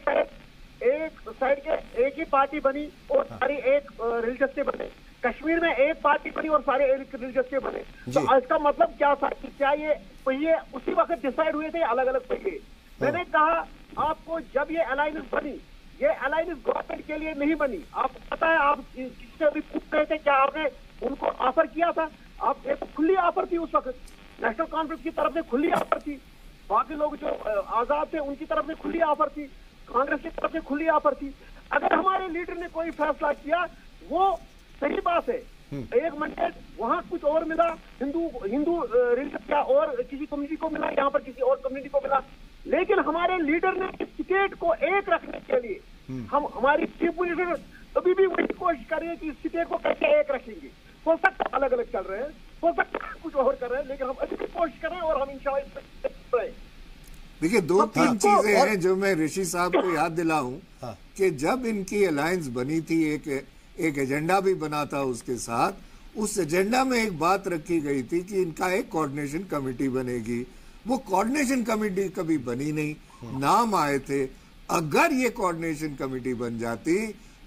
साइड के एक ही पार्टी बनी और सारी एक रिलीजियस से बने, कश्मीर में एक पार्टी बनी और सारे एक रिलीजियस से बने। तो इसका मतलब क्या था कि क्या ये पहिए उसी वक्त डिसाइड हुए थे, अलग अलग पहिए? मैंने कहा आपको, जब ये अलायंस बनी, ये अलायंस गवर्नमेंट के लिए नहीं बनी। आपको पता है, आप किससे अभी पूछ रहे थे, क्या आपने उनको ऑफर किया था? आप एक खुली ऑफर थी उस वक्त, नेशनल कॉन्फ्रेंस की तरफ से खुली ऑफर थी, बाकी लोग जो आजाद थे उनकी तरफ से खुली ऑफर थी, कांग्रेस की तरफ से खुली ऑफर थी। अगर हमारे लीडर ने कोई फैसला किया वो सही बात है, एक मंडेट वहां कुछ और मिला, हिंदू रिलीजन या और किसी कम्युनिटी को मिला, यहाँ पर किसी और कम्युनिटी को मिला, लेकिन हमारे लीडर ने स्टेट को एक रखने के लिए हमारी चीफ मिनिस्टर अभी भी वही कोशिश कर रही है कि स्टेट को कैसे एक रखेंगे। हो सकता है अलग अलग चल रहे हैं, हो सकता है कुछ और कर रहे हैं, लेकिन हम अभी भी कोशिश कर रहे हैं और हम इंशाल्लाह। देखिए, 2-3 चीजें हैं जो मैं ऋषि साहब को याद दिलाऊं कि जब इनकी अलायंस बनी थी, एक एजेंडा भी बना था उसके साथ। उस एजेंडा में एक बात रखी गई थी कि इनका एक कोऑर्डिनेशन कमेटी बनेगी। वो कोऑर्डिनेशन कमेटी कभी बनी नहीं, नाम आए थे। अगर ये कोऑर्डिनेशन कमेटी बन जाती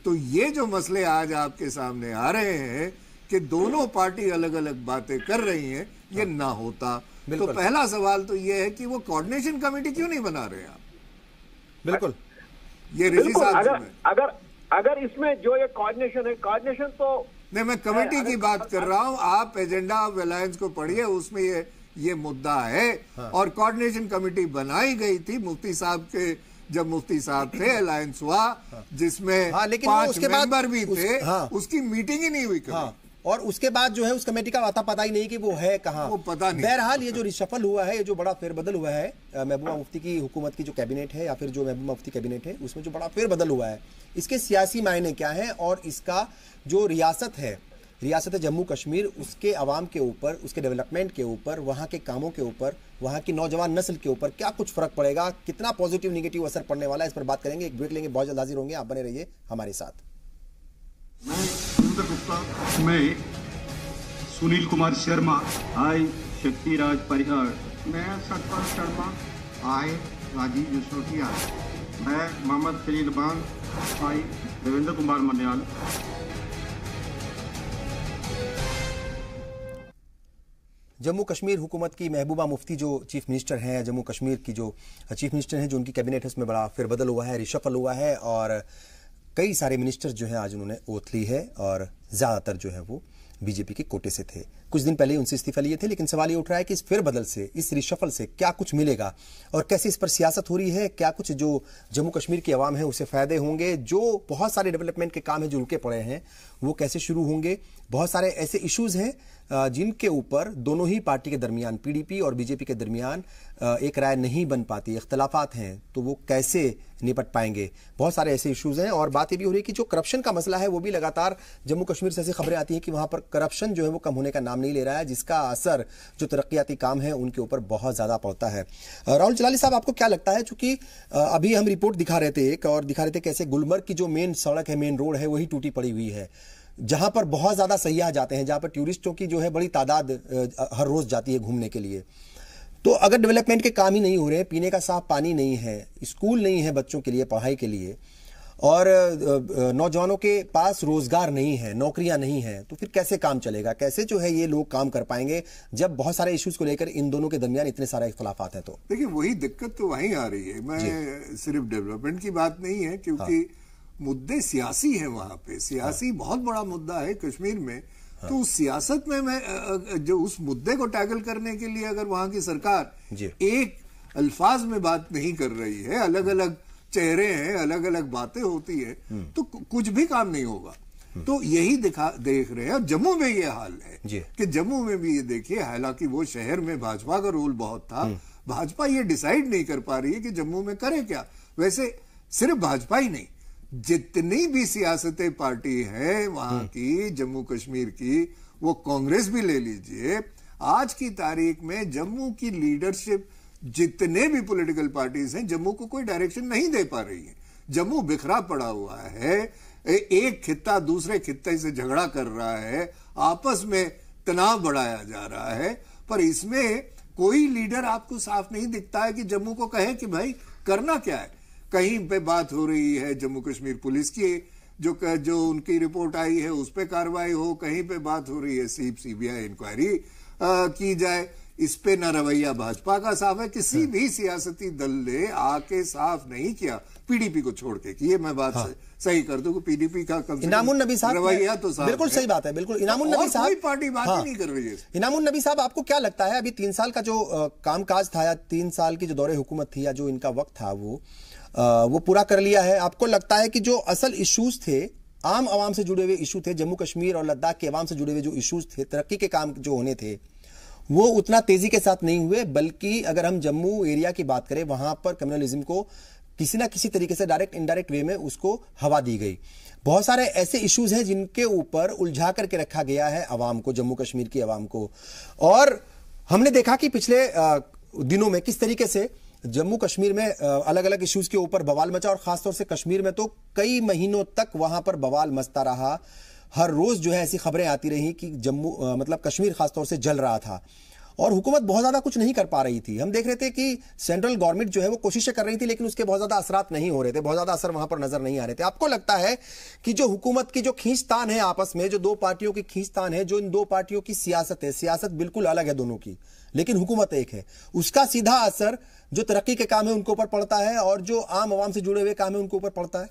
तो ये जो मसले आज आपके सामने आ रहे हैं कि दोनों पार्टी अलग अलग बातें कर रही हैं, ये ना होता तो पहला सवाल तो ये है कि वो कोऑर्डिनेशन कमेटी क्यों नहीं बना रहे आप? बिल्कुल, ये ऋषि साहब अगर इसमें जो ये कोऑर्डिनेशन है, कोऑर्डिनेशन तो नहीं, मैं कमेटी की बात कर रहा हूं। आप एजेंडा ऑफ अलायंस को पढ़िए, उसमें ये मुद्दा है। और कोऑर्डिनेशन कमेटी बनाई गई थी मुफ्ती साहब के, जब मुफ्ती साहब थे, अलायंस हुआ जिसमें 5 मेंबर भी थे, उसकी मीटिंग ही नहीं हुई कभी। और उसके बाद जो है उस कमेटी का आता पता ही नहीं कि वो है कहाँ, वो पता नहीं। बहरहाल ये जो रिशफल हुआ है, ये जो बड़ा फेरबदल हुआ है महबूबा मुफ्ती की हुकूमत की जो कैबिनेट है या फिर जो महबूबा मुफ्ती कैबिनेट है, उसमें जो बड़ा फेरबदल हुआ है, इसके सियासी मायने क्या है और इसका जो रियासत है, रियासत जम्मू कश्मीर, उसके अवाम के ऊपर, उसके डेवलपमेंट के ऊपर, वहाँ के कामों के ऊपर, वहाँ की नौजवान नस्ल के ऊपर क्या कुछ फर्क पड़ेगा, कितना पॉजिटिव निगेटिव असर पड़ने वाला है, इस पर बात करेंगे। एक ब्रेक लेंगे, बहुत जल्द हाजिर होंगे, आप बने रहिए हमारे साथ। मैं सुंदर गुप्ता, मैं सुनील कुमार शर्मा, आई शक्तिराज परिहार, मैं सतपाल शर्मा, आई राजीव जसोटिया, मैं मोहम्मद खलील बान, आई देवेंद्र कुमार मन्याल। जम्मू कश्मीर हुकूमत की महबूबा मुफ्ती जो चीफ मिनिस्टर हैं, जम्मू कश्मीर की जो चीफ मिनिस्टर हैं, जो उनकी कैबिनेट है, उसमें बड़ा फेरबदल हुआ है, रिशफल हुआ है और कई सारे मिनिस्टर जो हैं आज उन्होंने ओथ ली है और ज़्यादातर जो है वो बीजेपी के कोटे से थे। कुछ दिन पहले उनसे इस्तीफा लिए थे, लेकिन सवाल ये उठ रहा है कि इस फेरबदल से, इस रिशफल से क्या कुछ मिलेगा और कैसे इस पर सियासत हो रही है, क्या कुछ जो जम्मू कश्मीर की आवाम है उसे फायदे होंगे, जो बहुत सारे डेवलपमेंट के काम हैं जो रुके पड़े हैं वो कैसे शुरू होंगे। बहुत सारे ऐसे इश्यूज हैं जिनके ऊपर दोनों ही पार्टी के दरमियान, पीडीपी और बीजेपी के दरमियान एक राय नहीं बन पाती, इख्तलाफात हैं, तो वो कैसे निपट पाएंगे। बहुत सारे ऐसे इश्यूज हैं और बात ये भी हो रही है कि जो करप्शन का मसला है वो भी लगातार जम्मू कश्मीर से ऐसी खबरें आती हैं कि वहां पर करप्शन जो है वो कम होने का नाम नहीं ले रहा है, जिसका असर जो तरक्याती काम है उनके ऊपर बहुत ज्यादा पड़ता है। राहुल जलाली साहब, आपको क्या लगता है, चूंकि अभी हम रिपोर्ट दिखा रहे थे कैसे गुलमर्ग की जो मेन सड़क है, मेन रोड है, वही टूटी पड़ी हुई है, जहां पर बहुत ज्यादा सयाह जाते हैं, जहां पर टूरिस्टों की जो है बड़ी तादाद हर रोज जाती है घूमने के लिए। तो अगर डेवलपमेंट के काम ही नहीं हो रहे, पीने का साफ पानी नहीं है, स्कूल नहीं है बच्चों के लिए, पढ़ाई के लिए, और नौजवानों के पास रोजगार नहीं है, नौकरियां नहीं है, तो फिर कैसे काम चलेगा, कैसे जो है ये लोग काम कर पाएंगे जब बहुत सारे इश्यूज को लेकर इन दोनों के दरमियान इतने सारे इख्तलाफात हैं। तो देखिए, वही दिक्कत तो वहीं आ रही है। मैं सिर्फ डेवलपमेंट की बात नहीं है, क्योंकि मुद्दे सियासी हैं वहां पे, सियासी बहुत बड़ा मुद्दा है कश्मीर में। तो उस सियासत में मैं जो उस मुद्दे को टैकल करने के लिए अगर वहां की सरकार एक अल्फाज में बात नहीं कर रही है, अलग अलग चेहरे हैं, अलग अलग बातें होती है, तो कुछ भी काम नहीं होगा। तो यही देख रहे हैं। और जम्मू में ये हाल है कि जम्मू में भी ये देखिए, हालांकि वो शहर में भाजपा का रोल बहुत था, भाजपा ये डिसाइड नहीं कर पा रही है कि जम्मू में करे क्या। वैसे सिर्फ भाजपा ही नहीं, जितनी भी सियासती पार्टी है वहां की, जम्मू कश्मीर की, वो कांग्रेस भी ले लीजिए, आज की तारीख में जम्मू की लीडरशिप, जितने भी पॉलिटिकल पार्टीज हैं, जम्मू को कोई डायरेक्शन नहीं दे पा रही है। जम्मू बिखरा पड़ा हुआ है, एक खित्ता दूसरे खित्ते से झगड़ा कर रहा है, आपस में तनाव बढ़ाया जा रहा है, पर इसमें कोई लीडर आपको साफ नहीं दिखता है कि जम्मू को कहे कि भाई करना क्या है। कहीं पे बात हो रही है जम्मू कश्मीर पुलिस की, जो उनकी रिपोर्ट आई है उस पे कार्रवाई हो, कहीं पे बात हो रही है सीबीआई इंक्वायरी की जाए, इस पे न रवैया भाजपा का साफ है। किसी भी सियासती दल ने आके साफ नहीं किया, पीडीपी को छोड़ के, कि ये मैं बात सही कर दूं कि पीडीपी का इनामुल नबी साहब रवैया तो साफ, बिल्कुल सही बात है, बिल्कुल। इनामुल नबी साहब, कोई पार्टी बात ही नहीं कर रही है। इनामुल नबी साहब, आपको क्या लगता है, अभी 3 साल का जो कामकाज था, या 3 साल की जो दौरे हुकूमत थी, या जो इनका वक्त था, वो पूरा कर लिया है? आपको लगता है कि जो असल इश्यूज थे, आम आवाम से जुड़े हुए इशू थे, जम्मू कश्मीर और लद्दाख के आवाम से जुड़े हुए जो इश्यूज थे, तरक्की के काम जो होने थे, वो उतना तेजी के साथ नहीं हुए, बल्कि अगर हम जम्मू एरिया की बात करें, वहां पर कम्युनलिज्म को किसी ना किसी तरीके से डायरेक्ट इनडायरेक्ट वे में उसको हवा दी गई। बहुत सारे ऐसे इश्यूज हैं जिनके ऊपर उलझा करके रखा गया है आवाम को, जम्मू कश्मीर की आवाम को। और हमने देखा कि पिछले दिनों में किस तरीके से जम्मू कश्मीर में अलग अलग इश्यूज के ऊपर बवाल मचा, और खासतौर से कश्मीर में तो कई महीनों तक वहां पर बवाल मचता रहा। हर रोज जो है ऐसी खबरें आती रही कि जम्मू मतलब कश्मीर खासतौर से जल रहा था। और हुकूमत बहुत ज्यादा कुछ नहीं कर पा रही थी। हम देख रहे थे कि सेंट्रल गवर्नमेंट जो है वो कोशिशें कर रही थी, लेकिन उसके बहुत ज्यादा असरात नहीं हो रहे थे, बहुत ज्यादा असर वहां पर नजर नहीं आ रहे थे। आपको लगता है कि जो हुकूमत की जो खींचतान है आपस में, जो दो पार्टियों की खींचतान है, जो इन दो पार्टियों की सियासत है, सियासत बिल्कुल अलग है दोनों की, लेकिन हुकूमत एक है, उसका सीधा असर जो तरक्की के काम है उनके ऊपर पड़ता है और जो आम आवाम से जुड़े हुए काम है उनके ऊपर पड़ता है?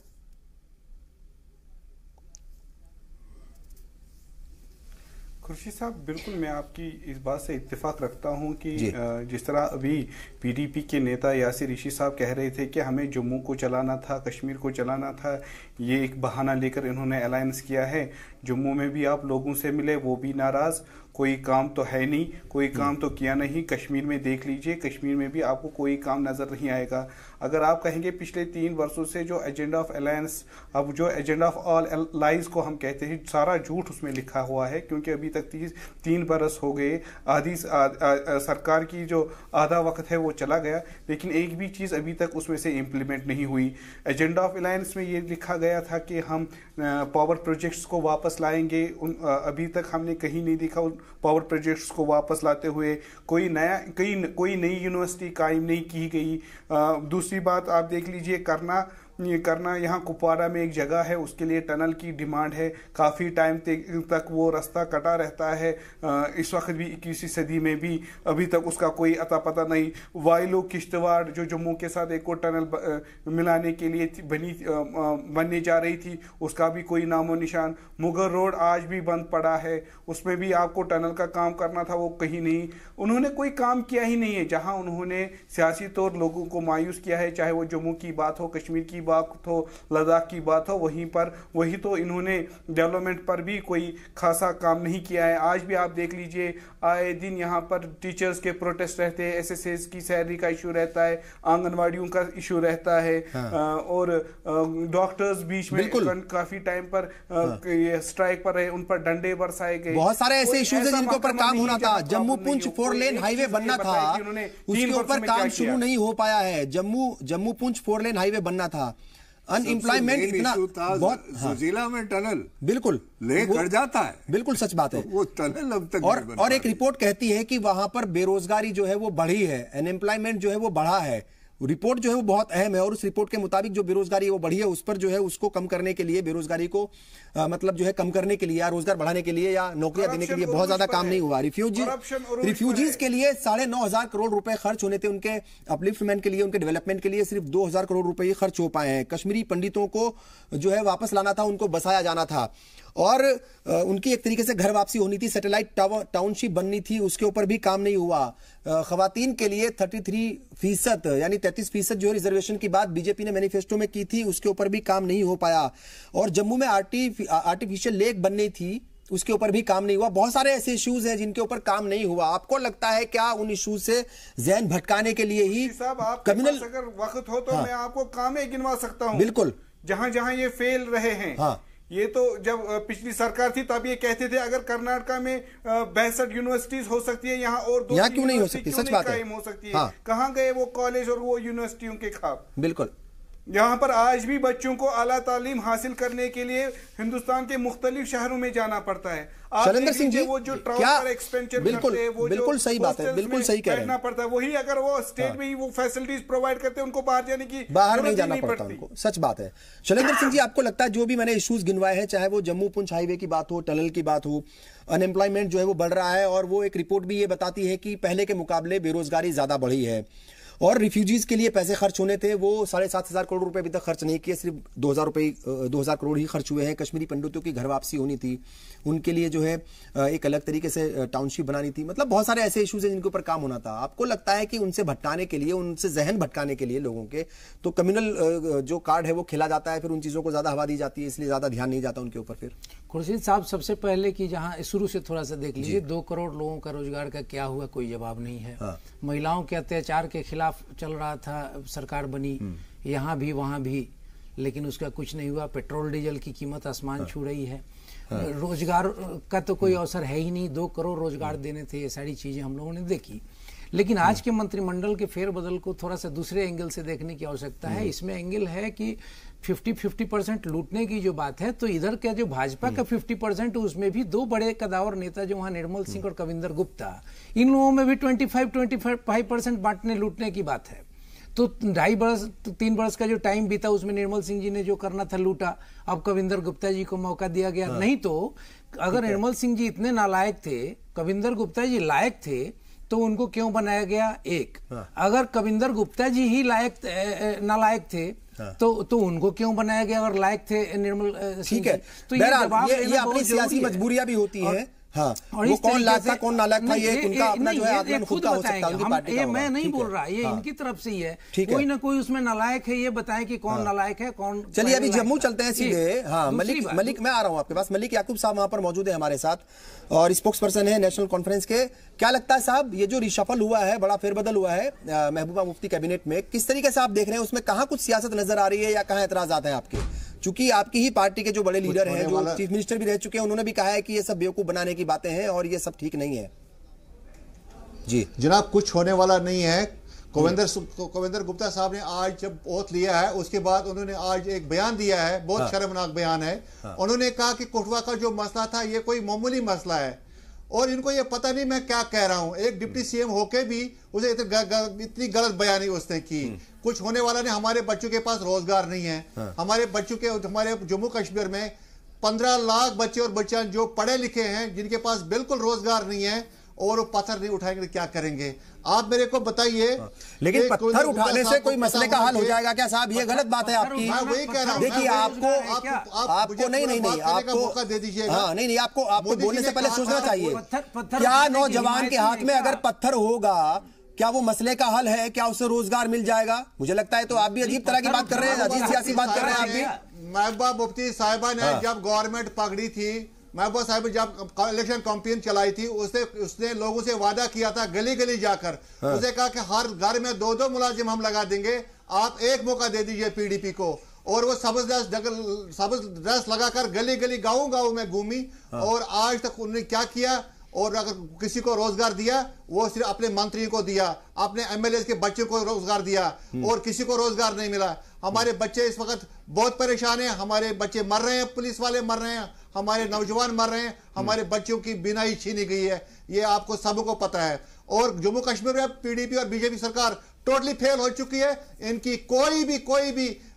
खुर्शीद साहब, बिल्कुल मैं आपकी इस बात से इत्तेफाक रखता हूं कि जिस तरह अभी पीडीपी के नेता यासिर ऋषि साहब कह रहे थे कि हमें जम्मू को चलाना था, कश्मीर को चलाना था, ये एक बहाना लेकर इन्होंने अलायंस किया है। जम्मू में भी आप लोगों से मिले, वो भी नाराज, कोई काम तो है नहीं, कोई काम तो किया नहीं। कश्मीर में देख लीजिए, कश्मीर में भी आपको कोई काम नजर नहीं आएगा। अगर आप कहेंगे पिछले 3 वर्षों से जो एजेंडा ऑफ अलायंस, अब जो एजेंडा ऑफ ऑल अलाइज को हम कहते हैं, सारा झूठ उसमें लिखा हुआ है, क्योंकि अभी तक 3 बरस हो गए, सरकार की जो आधा वक्त है वो चला गया, लेकिन एक भी चीज अभी तक उसमें से इम्प्लीमेंट नहीं हुई। एजेंडा ऑफ अलायंस में ये लिखा गया था कि हम पावर प्रोजेक्ट्स को वापस लाएंगे, अभी तक हमने कहीं नहीं देखा उन पावर प्रोजेक्ट्स को वापस लाते हुए। कोई नई यूनिवर्सिटी कायम नहीं की गई। दूसरी बात आप देख लीजिए, करना यहाँ कुपवाड़ा में एक जगह है, उसके लिए टनल की डिमांड है, काफ़ी टाइम तक वो रास्ता कटा रहता है। इस वक्त भी 21वीं सदी में भी अभी तक उसका कोई अता पता नहीं। वाइलो किश्तवाड़ जो जम्मू के साथ एक और टनल मिलाने के लिए बनने जा रही थी, उसका भी कोई नामो निशान। मुगल रोड आज भी बंद पड़ा है, उसमें भी आपको टनल का काम करना था, वो कहीं नहीं। उन्होंने कोई काम किया ही नहीं है। जहाँ उन्होंने सियासी तौर लोगों को मायूस किया है, चाहे वो जम्मू की बात हो, कश्मीर की बात हो, लद्दाख की बात हो, वही तो इन्होंने डेवलपमेंट पर भी कोई खासा काम नहीं किया है। आज भी आप देख लीजिए, आए दिन यहाँ पर टीचर्स के प्रोटेस्ट रहते हैं, एसएसएस की सैलरी का इशू रहता है, आंगनवाड़ियों का इशू रहता है, और डॉक्टर्स बीच में काफी टाइम पर स्ट्राइक पर रहे, उन पर डंडे बरसाए गए। बहुत सारे ऐसे इश्यूज हैं जिनके ऊपर काम होना था। जम्मू पुंछ 4 लेन हाईवे बनना था, उसके ऊपर काम शुरू नहीं हो पाया है। जम्मू पुंछ 4 लेन हाईवे बनना था। अनएम्प्लॉयमेंट इतना बहुत, जिला में टनल बिल्कुल लेकर जाता है, बिल्कुल सच बात है। वो टनल अब तक और एक रिपोर्ट कहती है कि वहां पर बेरोजगारी जो है वो बढ़ी है, अनएम्प्लॉयमेंट जो है वो बढ़ा है। रिपोर्ट जो है वो बहुत अहम है और उस रिपोर्ट के मुताबिक जो बेरोजगारी है वो बढ़ी है, उस पर जो है उसको कम करने के लिए, बेरोजगारी को मतलब जो है कम करने के लिए या रोजगार बढ़ाने के लिए या नौकरियां देने के लिए बहुत ज्यादा काम नहीं हुआ। रिफ्यूजीज के लिए 9,500 करोड़ रुपए खर्च होने थे, उनके अपलिफ्टमेंट के लिए, उनके डेवलपमेंट के लिए सिर्फ 2,000 करोड़ रुपए ही खर्च हो पाए हैं। कश्मीरी पंडितों को जो है वापस लाना था, उनको बसाया जाना था और उनकी एक तरीके से घर वापसी होनी थी, सैटेलाइट टाउनशिप बननी थी, उसके ऊपर भी काम नहीं हुआ। खवातीन के लिए 33% यानी 33% जो रिजर्वेशन की बात बीजेपी ने मैनिफेस्टो में की थी, उसके ऊपर भी काम नहीं हो पाया। और जम्मू में आर्टिफिशियल लेक बननी थी, उसके ऊपर भी काम नहीं हुआ। बहुत सारे ऐसे इश्यूज हैं जिनके ऊपर काम नहीं हुआ। आपको लगता है क्या उन इश्यूज से जहन भटकाने के लिए ही कम्युनल, अगर वक्त हो तो मैं आपको काम गिनवा सकता हूं, बिल्कुल, जहां जहां ये फेल रहे हैं। ये तो जब पिछली सरकार थी तब ये कहते थे अगर कर्नाटका में 62 यूनिवर्सिटीज हो सकती है, यहाँ और 2 क्यों नहीं हो सकती? सच बात है, हो सकती है। कहाँ गए वो कॉलेज और वो यूनिवर्सिटियों के ख्वाब? बिल्कुल, यहाँ पर आज भी बच्चों को आला तालीम हासिल करने के लिए हिंदुस्तान के मुख्तलिफ शहरों में जाना पड़ता है। शैलेंद्र सिंह जी, वो जो ट्रांसफर एक्सपेंचर बिल्कुल सही बात है, बिल्कुल सही कह रहे हैं, पड़ता है। वही अगर वो स्टेट में ही वो फैसिलिटीज प्रोवाइड करते हैं, उनको बाहर जाने की, बाहर नहीं जाना पड़ता उनको। सच बात है। शैलेंद्र सिंह जी, आपको लगता है जो भी मैंने इश्यूज गिनवाए हैं, चाहे वो जम्मू पुंछ हाईवे की बात हो, टनल की बात हो, अनएम्प्लॉयमेंट जो है वो बढ़ रहा है और वो एक रिपोर्ट भी ये बताती है कि पहले के मुकाबले बेरोजगारी ज्यादा बढ़ी है, और रिफ्यूजीज के लिए पैसे खर्च होने थे, वो 7,500 करोड़ रुपए अभी तक खर्च नहीं किए, सिर्फ 2,000 करोड़ ही खर्च हुए हैं। कश्मीरी पंडितों की घर वापसी होनी थी, उनके लिए जो है एक अलग तरीके से टाउनशिप बनानी थी। मतलब बहुत सारे ऐसे इश्यूज हैं जिनके ऊपर काम होना था। आपको लगता है कि उनसे भटकाने के लिए, उनसे जहन भटकाने के लिए लोगों के, तो कम्युनल जो कार्ड है वो खेला जाता है, फिर उन चीजों को ज्यादा हवा दी जाती है, इसलिए ज्यादा ध्यान नहीं जाता उनके ऊपर। फिर खुर्शीद साहब, सबसे पहले कि जहां शुरू से थोड़ा सा देख लीजिए, 2 करोड़ लोगों का रोजगार का क्या हुआ, कोई जवाब नहीं है। महिलाओं के अत्याचार के खिलाफ चल रहा था, सरकार बनी यहाँ भी वहां भी, लेकिन उसका कुछ नहीं हुआ। पेट्रोल डीजल की कीमत आसमान छू रही है। रोजगार का तो कोई अवसर है ही नहीं। 2 करोड़ रोजगार देने थे, ये सारी चीजें हम लोगों ने देखी। लेकिन आज के मंत्रिमंडल के फेरबदल को थोड़ा सा दूसरे एंगल से देखने की आवश्यकता है। इसमें एंगल है कि 50% लूटने की जो बात है, तो इधर का जो भाजपा का 50%, उसमें भी दो बड़े कदावर नेता जो वहां निर्मल सिंह और कविंदर गुप्ता, इन लोगों में भी 25% बांटने लूटने की बात है। तो 3 वर्ष का जो टाइम बीता उसमें निर्मल सिंह जी ने जो करना था लूटा, अब कविंदर गुप्ता जी को मौका दिया गया। नहीं तो अगर निर्मल सिंह जी इतने नालायक थे, कविंदर गुप्ता जी लायक थे, तो उनको क्यों बनाया गया? एक, अगर कविंदर गुप्ता जी ही नालायक थे तो उनको क्यों बनाया गया? अगर लायक थे निर्मल सिंह, तो ये अपनी सियासी मजबूरियां भी होती है। हाँ, और वो कौन लायक था कौन नालायक था, ये उनका अपना जो है आकलन खुद का हो सकता है, उनकी पार्टी का। मैं नहीं बोल रहा, ये इनकी तरफ से ही है। कोई ना कोई उसमें नालायक है, ये बताएं कि कौन नालायक है, कौन। चलिए अभी जम्मू चलते हैं सीधे। हाँ, मलिक मैं आ रहा हूँ आपके पास। मलिक याकूब साहब वहां पर मौजूद है हमारे साथ और स्पोक्स पर्सन है नेशनल कॉन्फ्रेंस के। क्या लगता है साहब, ये जो रिशफल हुआ है, बड़ा फेरबदल हुआ है महबूबा मुफ्ती कैबिनेट में, किस तरीके से आप देख रहे हैं? उसमें कहाँ कुछ सियासत नजर आ रही है या कहाँ एतराजात हैं आपके? चूंकि आपकी ही पार्टी के जो बड़े लीडर हैं, जो चीफ मिनिस्टर भी रह चुके हैं, उन्होंने भी कहा है कि ये सब बेवकूफ बनाने की बातें हैं और ये सब ठीक नहीं है। जी जनाब, कुछ होने वाला नहीं है। कविंदर गुप्ता साहब ने आज जब ओथ लिया है, उसके बाद उन्होंने आज एक बयान दिया है, बहुत शर्मनाक बयान है। उन्होंने कहा कि कठुआ का जो मसला था ये कोई मामूली मसला है और इनको ये पता नहीं मैं क्या कह रहा हूं। एक डिप्टी सीएम होके भी उसे इतनी गलत बयानी उसने की। कुछ होने वाला नहीं। हमारे बच्चों के पास रोजगार नहीं है। हमारे जम्मू कश्मीर में 15 लाख बच्चे और बच्चियां जो पढ़े लिखे हैं, जिनके पास बिल्कुल रोजगार नहीं है और वो पत्थर नहीं उठाएंगे तो क्या करेंगे? आप मेरे को बताइए। लेकिन पत्थर उठाने से कोई मसले का हल हो जाएगा क्या साहब? ये गलत बात है आपकी। मैं वही कह रहा हूं। देखिए आपको नहीं आपको मौका दे दीजिएगा। हाँ, नहीं आपको बोलने से पहले सोचना चाहिए। क्या नौजवान के हाथ में अगर पत्थर होगा, क्या वो मसले का हल है? क्या उससे रोजगार मिल जाएगा? मुझे लगता है तो आप भी अजीब तरह की बात कर रहे हैं, अजीब सियासी बात कर रहे हैं आप भी। महबूबा मुफ्ती साहिबा ने जब गवर्नमेंट पकड़ी थी, महबूबा साहिब जब इलेक्शन कैंपेन चलाई थी, उसने लोगों से वादा किया था गली गली जाकर। उसे कहा कि हर घर में 2-2 मुलाजिम हम लगा देंगे, आप एक मौका दे दीजिए पीडीपी को। और वो सबज ड्रेस लगाकर गली गली गाँव में घूमी और आज तक उन्होंने क्या किया? और अगर किसी को रोजगार दिया, वो सिर्फ अपने मंत्री को दिया, अपने एमएलए के बच्चों को रोजगार दिया और किसी को रोजगार नहीं मिला। हमारे बच्चे इस वक्त बहुत परेशान हैं। हमारे बच्चे मर रहे हैं, पुलिस वाले मर रहे हैं, हमारे नौजवान मर रहे हैं, हमारे बच्चों की बीनाई छीनी गई है। ये आपको सबको पता है। और जम्मू कश्मीर में पीडीपी और बीजेपी सरकार टोटली फेल हो चुकी है। इनकी कोई भी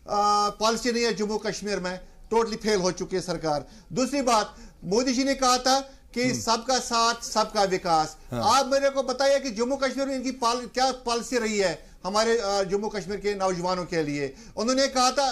पॉलिसी नहीं है जम्मू कश्मीर में, टोटली फेल हो चुकी है सरकार। दूसरी बात, मोदी जी ने कहा था कि सबका साथ सबका विकास। आप मेरे को बताइए कि जम्मू कश्मीर में इनकी क्या पॉलिसी रही है हमारे जम्मू कश्मीर के नौजवानों के लिए? उन्होंने कहा था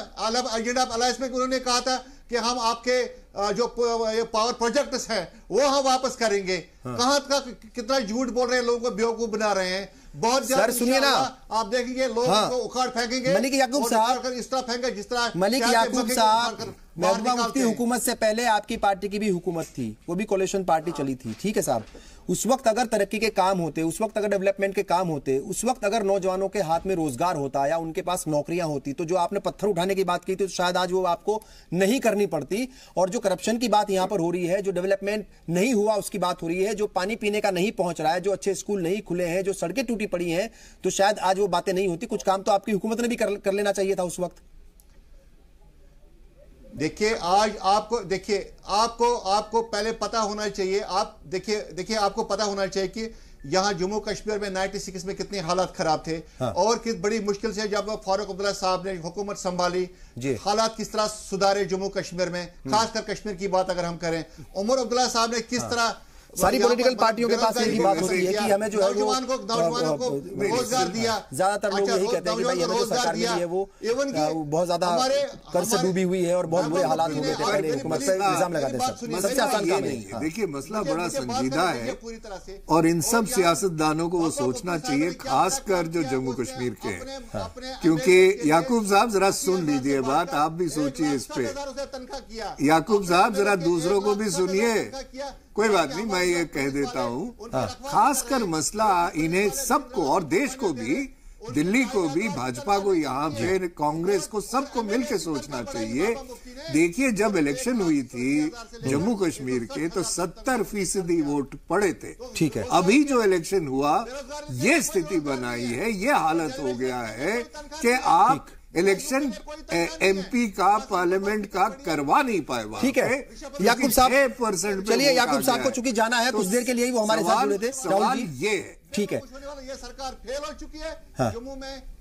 एजेंडा ऑफ अलायंस में, उन्होंने कहा था कि हम आपके जो पावर प्रोजेक्ट्स हैं वो हम वापस करेंगे। कहां का कितना झूठ बोल रहे हैं, लोगों को बेवकूफ बना रहे हैं। बहुत सर सुनिए ना, आप देखेंगे लोगों को उखाड़ फेंकेंगे। मलिक याकूब साहब इस तरह फेंके जिस तरह मलिक याकूब साहब, महबूबा मुफ्ती हुकूमत से पहले आपकी पार्टी की भी हुकूमत थी, वो भी कोalition पार्टी चली थी, ठीक है साहब। उस वक्त अगर तरक्की के काम होते, उस वक्त अगर डेवलपमेंट के काम होते, उस वक्त अगर नौजवानों के हाथ में रोजगार होता या उनके पास नौकरियां होती, तो जो आपने पत्थर उठाने की बात की थी तो शायद आज वो आपको नहीं करनी पड़ती। और जो करप्शन की बात यहां पर हो रही है, जो डेवलपमेंट नहीं हुआ उसकी बात हो रही है, जो पानी पीने का नहीं पहुंच रहा है, जो अच्छे स्कूल नहीं खुले हैं, जो सड़कें टूटी पड़ी हैं, तो शायद आज वो बातें नहीं होती। कुछ काम तो आपकी हुकूमत ने भी कर लेना चाहिए था उस वक्त। देखिए आज आपको पहले पता होना चाहिए। आप देखिए आपको पता होना चाहिए कि यहाँ जम्मू कश्मीर में 96 में कितने हालात खराब थे। और किस बड़ी मुश्किल से जब फारूक अब्दुल्ला साहब ने हुकूमत संभाली, हालात किस तरह सुधारे जम्मू कश्मीर में, खासकर कश्मीर की बात अगर हम करें। उमर अब्दुल्ला साहब ने किस तरह सारी पॉलिटिकल पार्टियों के पास यही बात होती है कि हमें जो है नौजवानों को रोजगार दिया। ज्यादातर लोग यही कहते हैं कि भाई हमें जो सरकार मिली है वो बहुत ज्यादा कर से डूबी हुई है और बहुत बुरे हालात हो गए थे पहले हुकूमत से इल्जाम लगाते हैं। सबसे आसान काम है। देखिए मसला बड़ा संजीदा है और इन सब सियासतदानों को वो सोचना चाहिए, खासकर जो जम्मू कश्मीर के हैं। क्योंकि याकूब साहब जरा सुन लीजिए बात, आप भी सोचिए इस पे। याकूब साहब जरा दूसरों को भी सुनिए। कोई बात नहीं, मैं ये कह देता हूँ, खासकर मसला इन्हें सबको और देश को भी दिल्ली को भी, भाजपा को, यहाँ पे कांग्रेस को, सबको मिलकर सोचना चाहिए। देखिए, जब इलेक्शन हुई थी जम्मू कश्मीर के तो 70% वोट पड़े थे। ठीक है। अभी जो इलेक्शन हुआ, ये स्थिति बनाई है, ये हालत हो गया है कि आप इलेक्शन एमपी का, पार्लियामेंट का करवा नहीं पाए। ठीक है याकूब साहब, 6%। चलिए याकूब साहब को चूंकि जाना है, कुछ देर के लिए ही वो हमारे साथ जुड़े थे। सवाल ये है, ठीक है, ये सरकार फेल हो चुकी है। हाँ।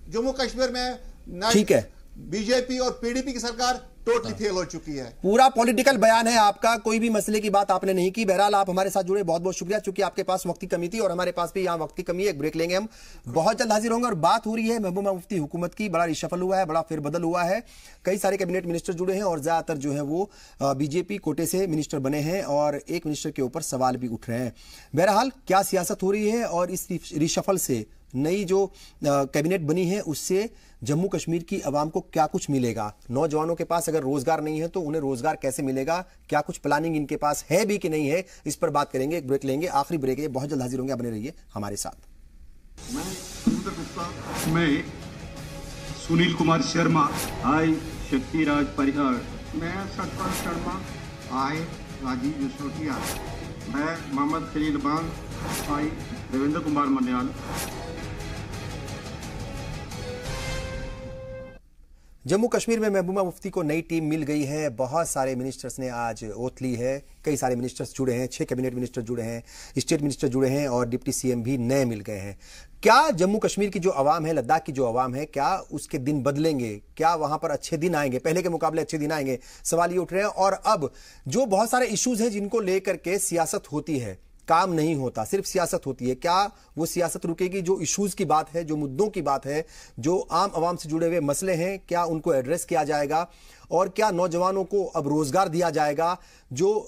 जम्मू कश्मीर में, ठीक है, बीजेपी और पीडीपी की सरकार टोटली फेल हो चुकी है। पूरा पॉलिटिकल बयान है आपका, कोई भी मसले की बात आपने नहीं की। बहरहाल आप हमारे साथ जुड़े, बहुत बहुत शुक्रिया। चूंकि आपके पास वक्त की कमी थी और हमारे पास भी यहाँ वक्त की कमी है, एक ब्रेक लेंगे हम, बहुत जल्द हाजिर होंगे। और बात हो रही है महबूबा मुफ्ती हुकूमत की, बड़ा रिशफल हुआ है, बड़ा फेरबदल हुआ है, कई सारे कैबिनेट मिनिस्टर जुड़े हैं और ज्यादातर जो है वो बीजेपी कोटे से मिनिस्टर बने हैं और एक मिनिस्टर के ऊपर सवाल भी उठ रहे हैं। बहरहाल क्या सियासत हो रही है और इस रिशफल से नई जो कैबिनेट बनी है उससे जम्मू कश्मीर की आवाम को क्या कुछ मिलेगा? नौजवानों के पास अगर रोजगार नहीं है तो उन्हें रोजगार कैसे मिलेगा? क्या कुछ प्लानिंग इनके पास है भी कि नहीं है? इस पर बात करेंगे, एक ब्रेक लेंगे, आखिरी ब्रेक है, बहुत जल्द हाजिर होंगे, बने रहिए हमारे साथ। मैं सुनील गुप्ता, मैं सुनील कुमार शर्मा, आई शक्तिराज परिहार, मैं सतपाल शर्मा, आई राजीव जसोटिया, मैं मोहम्मद खलील बान, आई देवेंद्र कुमार मन्याल। जम्मू कश्मीर में महबूबा मुफ्ती को नई टीम मिल गई है। बहुत सारे मिनिस्टर्स ने आज ओथ ली है, कई सारे मिनिस्टर्स जुड़े हैं, 6 कैबिनेट मिनिस्टर जुड़े हैं, स्टेट मिनिस्टर जुड़े हैं और डिप्टी सीएम भी नए मिल गए हैं। क्या जम्मू कश्मीर की जो आवाम है, लद्दाख की जो आवाम है, क्या उसके दिन बदलेंगे? क्या वहां पर अच्छे दिन आएंगे, पहले के मुकाबले अच्छे दिन आएंगे? सवाल ये उठ रहे हैं। और अब जो बहुत सारे इश्यूज हैं जिनको लेकर के सियासत होती है, काम नहीं होता, सिर्फ सियासत होती है, क्या वो सियासत रुकेगी? जो इश्यूज की बात है, जो मुद्दों की बात है, जो आम आवाम से जुड़े हुए मसले हैं, क्या उनको एड्रेस किया जाएगा? और क्या नौजवानों को अब रोजगार दिया जाएगा? जो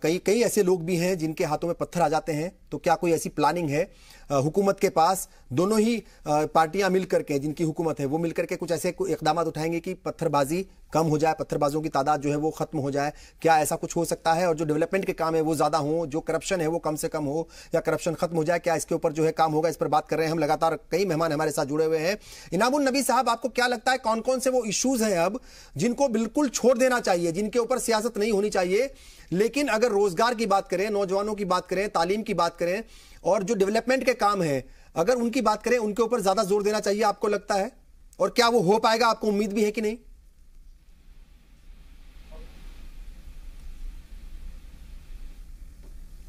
कई ऐसे लोग भी हैं जिनके हाथों में पत्थर आ जाते हैं, तो क्या कोई ऐसी प्लानिंग है हुकूमत के पास? दोनों ही पार्टियां मिलकर के, जिनकी हुकूमत है वो मिलकर के कुछ ऐसे इकदाम उठाएंगे कि पत्थरबाजी कम हो जाए, पत्थरबाजों की तादाद जो है वो खत्म हो जाए? क्या ऐसा कुछ हो सकता है? और जो डेवलपमेंट के काम है वो ज्यादा हो, जो करप्शन है वो कम से कम हो, या करप्शन खत्म हो जाए? क्या इसके ऊपर जो है काम होगा? इस पर बात कर रहे हैं हम। लगातार कई मेहमान हमारे साथ जुड़े हुए हैं। इनामुल नबी साहब, आपको क्या लगता है कौन कौन से वो इश्यूज हैं अब जिनको बिल्कुल छोड़ देना चाहिए, जिनके ऊपर सियासत नहीं होनी चाहिए, लेकिन अगर रोजगार की बात करें, नौजवानों की बात करें, तालीम की बात करें और जो डेवलपमेंट के काम है अगर उनकी बात करें, उनके ऊपर ज्यादा जोर देना चाहिए आपको लगता है? और क्या वो हो पाएगा? आपको उम्मीद भी है कि नहीं?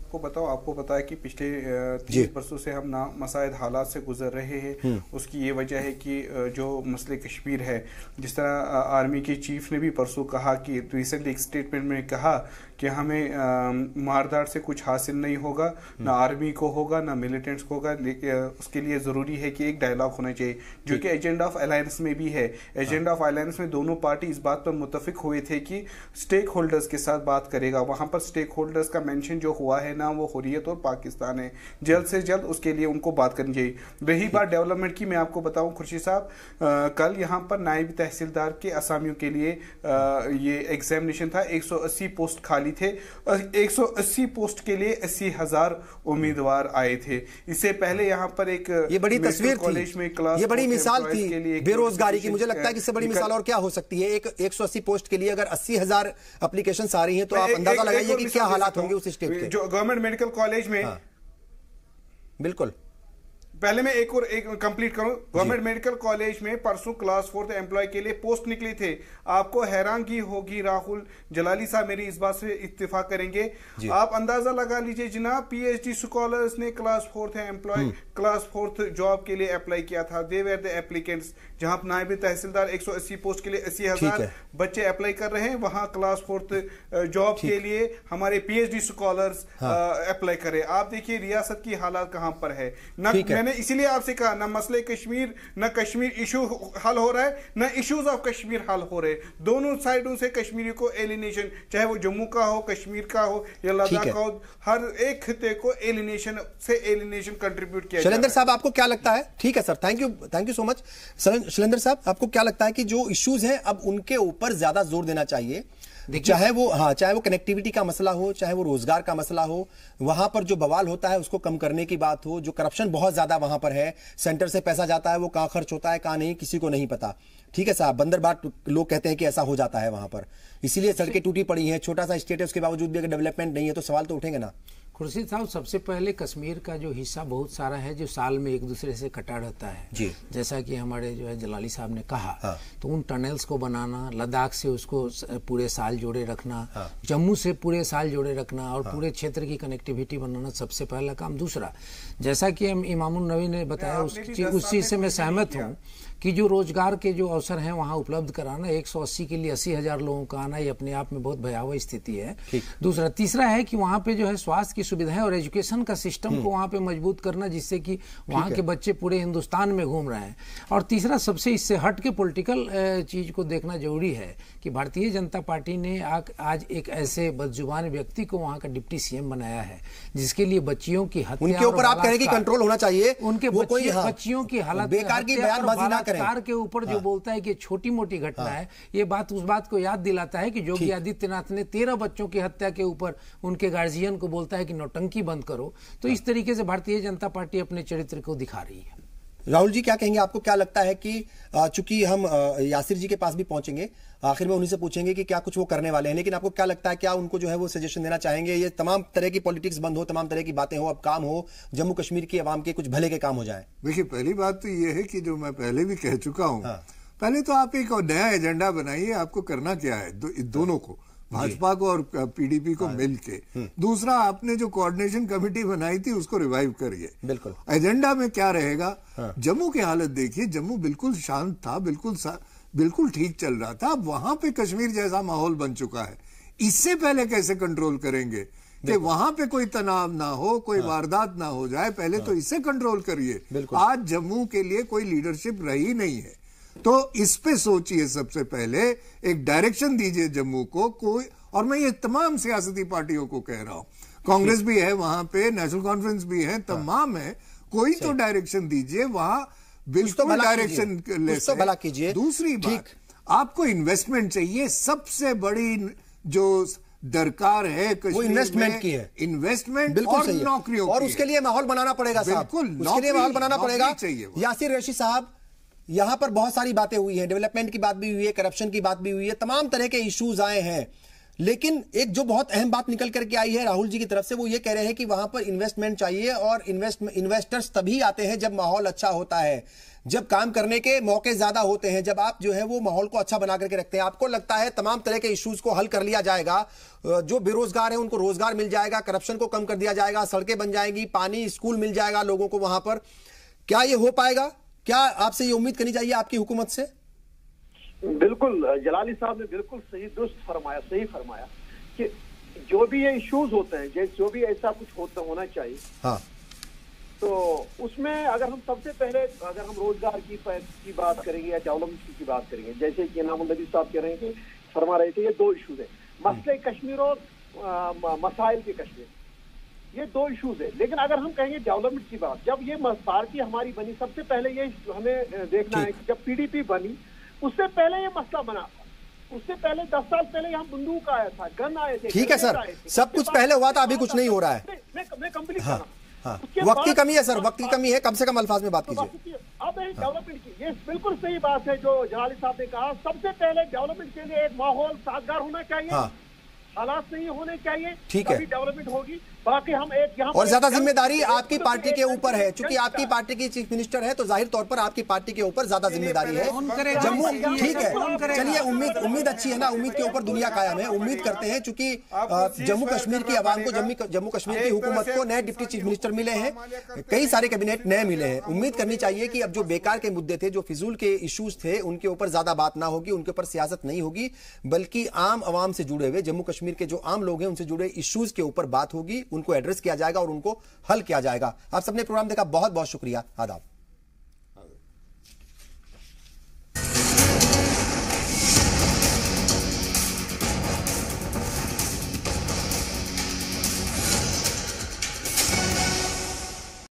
आपको पता है कि पिछले 3 वर्षों से हम नामसाइद हालात से गुजर रहे हैं। उसकी ये वजह है कि जो मसले कश्मीर है, जिस तरह आर्मी के चीफ ने भी परसों कहा कि रिसेंटली एक स्टेटमेंट में कहा कि हमें मारदार से कुछ हासिल नहीं होगा, ना आर्मी को होगा ना मिलिटेंट्स को होगा। उसके लिए ज़रूरी है कि एक डायलॉग होना चाहिए, जो कि एजेंडा ऑफ अलायंस में भी है। एजेंडा ऑफ अलायंस में दोनों पार्टी इस बात पर मुत्तफिक हुए थे कि स्टेक होल्डर्स के साथ बात करेगा। वहाँ पर स्टेक होल्डर्स का मेंशन जो हुआ है ना, वो हुर्रियत और पाकिस्तान है। जल्द से जल्द उसके लिए उनको बात करनी चाहिए। रही बात डेवलपमेंट की, मैं आपको बताऊं खुर्शीद साहब, कल यहाँ पर नायब तहसीलदार के असामियों के लिए ये एग्जामिनेशन था। 180 पोस्ट खाली थे और 180 पोस्ट के लिए 80,000 उम्मीदवार आए थे। इससे पहले यहाँ पर एक ये बड़ी तस्वीर कॉलेज में क्लास, ये बड़ी मिसाल थी बेरोजगारी की। मुझे लगता है कि इससे बड़ी मिसाल और क्या हो सकती है? एक 180 पोस्ट के लिए अगर 80,000 एप्लीकेशंस आ रही हैं तो आप अंदाजा लगाइए कि क्या हालात होंगे उस स्टेट के। जो गवर्नमेंट मेडिकल कॉलेज में, बिल्कुल, पहले मैं एक कंप्लीट करूं। गवर्नमेंट मेडिकल कॉलेज में परसों क्लास 4th एम्प्लॉय के लिए पोस्ट निकली थे। आपको हैरानगी होगी, राहुल जलाली साहब मेरी इस बात से इत्तेफाक करेंगे, आप अंदाजा लगा लीजिए जनाब, पीएचडी स्कॉलर्स ने class 4th employ, class 4th job के लिए अप्लाई किया था। They were the applicants. जहां नायब तहसीलदार 180 पोस्ट के लिए 80,000 बच्चे अप्लाई कर रहे हैं, वहां क्लास 4th जॉब के लिए हमारे पीएचडी स्कॉलर्स अप्लाई करे। आप देखिए रियासत की हालात कहां पर है। मैंने इसीलिए आपसे कहा, ना मसले कश्मीर, ना कश्मीर इशू हल हो रहा है, ना इश्यूज ऑफ कश्मीर हल हो रहे। दोनों साइडों से कश्मीरी को एलिनेशन, चाहे वो जम्मू का हो, कश्मीर का हो या लद्दाख का हो, हर एक खिते को एलिनेशन से एलिनेशन कंट्रीब्यूट किया। शैलेंद्र साहब, आपको क्या लगता है? ठीक है sir, thank you so much. Shailendra साहब, आपको क्या लगता है कि जो इश्यूज हैं अब उनके ऊपर ज्यादा जोर देना चाहिए? चाहे वो कनेक्टिविटी का मसला हो, चाहे वो रोजगार का मसला हो, वहां पर जो बवाल होता है उसको कम करने की बात हो, जो करप्शन बहुत ज्यादा वहां पर है, सेंटर से पैसा जाता है वो कहां खर्च होता है कहां नहीं किसी को नहीं पता। ठीक है साहब, बंदरबाट लोग कहते हैं कि ऐसा हो जाता है वहां पर, इसीलिए सड़कें टूटी पड़ी हैं, छोटा सा स्टेट है उसके बावजूद भी अगर डेवलपमेंट नहीं है तो सवाल तो उठेंगे ना। खुर्शीद साहब, सबसे पहले कश्मीर का जो हिस्सा बहुत सारा है जो साल में एक दूसरे से कटा रहता है जी। जैसा कि हमारे जो है जलाली साहब ने कहा, तो उन टनल्स को बनाना, लद्दाख से उसको पूरे साल जोड़े रखना, जम्मू से पूरे साल जोड़े रखना और पूरे क्षेत्र की कनेक्टिविटी बनाना सबसे पहला काम। दूसरा, जैसा कि इमामुल नबी ने बताया उस चीज से मैं सहमत हूँ कि जो रोजगार के जो अवसर हैं वहां उपलब्ध कराना, 180 के लिए 80,000 लोगों का आना, ये अपने आप में बहुत भयावह स्थिति है। दूसरा, तीसरा है कि वहां पे जो है स्वास्थ्य की सुविधाएं और एजुकेशन का सिस्टम को वहां पे मजबूत करना, जिससे कि वहां के बच्चे पूरे हिंदुस्तान में घूम रहे हैं। और तीसरा, सबसे इससे हट के पॉलिटिकल चीज को देखना जरूरी है कि भारतीय जनता पार्टी ने आज एक ऐसे बदजुबान व्यक्ति को वहां का डिप्टी सीएम बनाया है जिसके लिए बच्चियों की हत्या, उनके ऊपर आप कह रहे हैं कि कंट्रोल होना चाहिए, उनके बच्चियों की हालत, बेकार की बयानबाजी ना करें। सरकार के ऊपर जो बोलता है कि छोटी मोटी घटना है, ये बात उस बात को याद दिलाता है कि योगी आदित्यनाथ ने 13 बच्चों की हत्या के ऊपर उनके गार्जियन को बोलता है कि नौटंकी बंद करो। तो इस तरीके से भारतीय जनता पार्टी अपने चरित्र को दिखा रही है। राहुल जी क्या कहेंगे, आपको क्या लगता है कि चूंकि हम यासिर जी के पास भी पहुंचेंगे, आखिर में उन्हीं से पूछेंगे कि क्या कुछ वो करने वाले हैं, लेकिन आपको क्या लगता है, क्या उनको जो है वो सजेशन देना चाहेंगे, ये तमाम तरह की पॉलिटिक्स बंद हो, तमाम तरह की बातें हो, अब काम हो जम्मू कश्मीर की आवाम के कुछ भले के काम हो जाए? देखिए, पहली बात तो ये है कि जो मैं पहले भी कह चुका हूं, पहले तो आप एक नया एजेंडा बनाइए, आपको करना क्या है दोनों को, भाजपा को और पीडीपी को मिलके। दूसरा, आपने जो कोऑर्डिनेशन कमेटी बनाई थी उसको रिवाइव करिए। बिल्कुल, एजेंडा में क्या रहेगा? जम्मू की हालत देखिए, जम्मू बिल्कुल शांत था, बिल्कुल ठीक चल रहा था। अब वहां पे कश्मीर जैसा माहौल बन चुका है। इससे पहले कैसे कंट्रोल करेंगे कि वहां पे कोई तनाव ना हो, कोई वारदात ना हो जाए? पहले तो इससे कंट्रोल करिए। आज जम्मू के लिए कोई लीडरशिप रही नहीं है, तो इस पे सोचिए। सबसे पहले एक डायरेक्शन दीजिए जम्मू को कोई, और मैं ये तमाम सियासती पार्टियों को कह रहा हूं, कांग्रेस भी है वहां पे, नेशनल कॉन्फ्रेंस भी है, तमाम है, कोई तो डायरेक्शन दीजिए वहां, बिल्कुल डायरेक्शन भला कीजिए। दूसरी बात, आपको इन्वेस्टमेंट चाहिए। सबसे बड़ी जो दरकार है वो इन्वेस्टमेंट की है, इन्वेस्टमेंट और नौकरियों, और उसके लिए माहौल बनाना पड़ेगा साहब, उसके लिए माहौल बनाना पड़ेगा। यासिर रशीद साहब, यहां पर बहुत सारी बातें हुई हैं, डेवलपमेंट की बात भी हुई है, करप्शन की बात भी हुई है, तमाम तरह के इश्यूज आए हैं, लेकिन एक जो बहुत अहम बात निकल करके आई है राहुल जी की तरफ से, वो ये कह रहे हैं कि वहां पर इन्वेस्टमेंट चाहिए, और इन्वेस्टर्स तभी आते हैं जब माहौल अच्छा होता है, जब काम करने के मौके ज्यादा होते हैं, जब आप जो है वो माहौल को अच्छा बना करके रखते हैं। आपको लगता है तमाम तरह के इश्यूज को हल कर लिया जाएगा, जो बेरोजगार है उनको रोजगार मिल जाएगा, करप्शन को कम कर दिया जाएगा, सड़कें बन जाएंगी, पानी, स्कूल मिल जाएगा लोगों को वहां पर? क्या ये हो पाएगा? क्या आपसे ये उम्मीद करनी चाहिए आपकी हुकूमत से? बिल्कुल, जलाली साहब ने बिल्कुल सही फरमाया कि जो भी ये इश्यूज होते हैं, जो भी ऐसा कुछ होना चाहिए, हाँ, तो उसमें अगर हम सबसे पहले अगर हम रोजगार की बात करेंगे या डेवलपमेंट की बात करेंगे, जैसे कि इमामुल नबी साहब कह रहे हैं कि फरमा रहे थे, ये दो इश्यूज है, मसले कश्मीर और मसाइल के कश्मीर, ये दो इश्यूज है। लेकिन अगर हम कहेंगे डेवलपमेंट की बात, जब ये पार्टी हमारी बनी, सबसे पहले ये हमें देखना है कि जब पीडीपी बनी उससे पहले ये मसला बना था, उससे पहले 10 साल पहले यहाँ बंदूक आया था, गन आए थे। ठीक है सर, सब कुछ पहले हुआ था, अभी कुछ नहीं हो रहा है। मैं कंप्लीट कर रहा हूँ। वक्त की कमी है सर, वक्त की कमी है, कम से कम अल्फाज में बात कीजिए। अब डेवलपमेंट की ये बिल्कुल सही बात है जो जलाली साहब ने कहा, सबसे पहले डेवलपमेंट के लिए एक माहौल साजगार होना चाहिए, हालात नहीं होने चाहिए, ठीक है, डेवलपमेंट होगी। बाकी हम एक यहाँ और ज्यादा जिम्मेदारी आपकी पार्टी के ऊपर है, क्योंकि आपकी पार्टी की चीफ मिनिस्टर है, तो जाहिर तौर पर आपकी पार्टी के ऊपर ज्यादा जिम्मेदारी है। जम्मू, ठीक है, चलिए, उम्मीद अच्छी है ना, उम्मीद के ऊपर दुनिया कायम है। उम्मीद करते हैं, चूंकि जम्मू कश्मीर की आवाम को, जम्मू कश्मीर की हुकूमत को नए डिप्टी चीफ मिनिस्टर मिले हैं, कई सारे कैबिनेट नए मिले हैं। उम्मीद करनी चाहिए कि अब जो बेकार के मुद्दे थे, जो फिजूल के इश्यूज थे, उनके ऊपर ज्यादा बात ना होगी, उनके ऊपर सियासत नहीं होगी, बल्कि आम आवाम से जुड़े हुए, जम्मू कश्मीर के जो आम लोग हैं उनसे जुड़े इश्यूज के ऊपर बात होगी, उनको एड्रेस किया जाएगा और उनको हल किया जाएगा। आप सबने प्रोग्राम देखा, बहुत बहुत शुक्रिया, आदाब।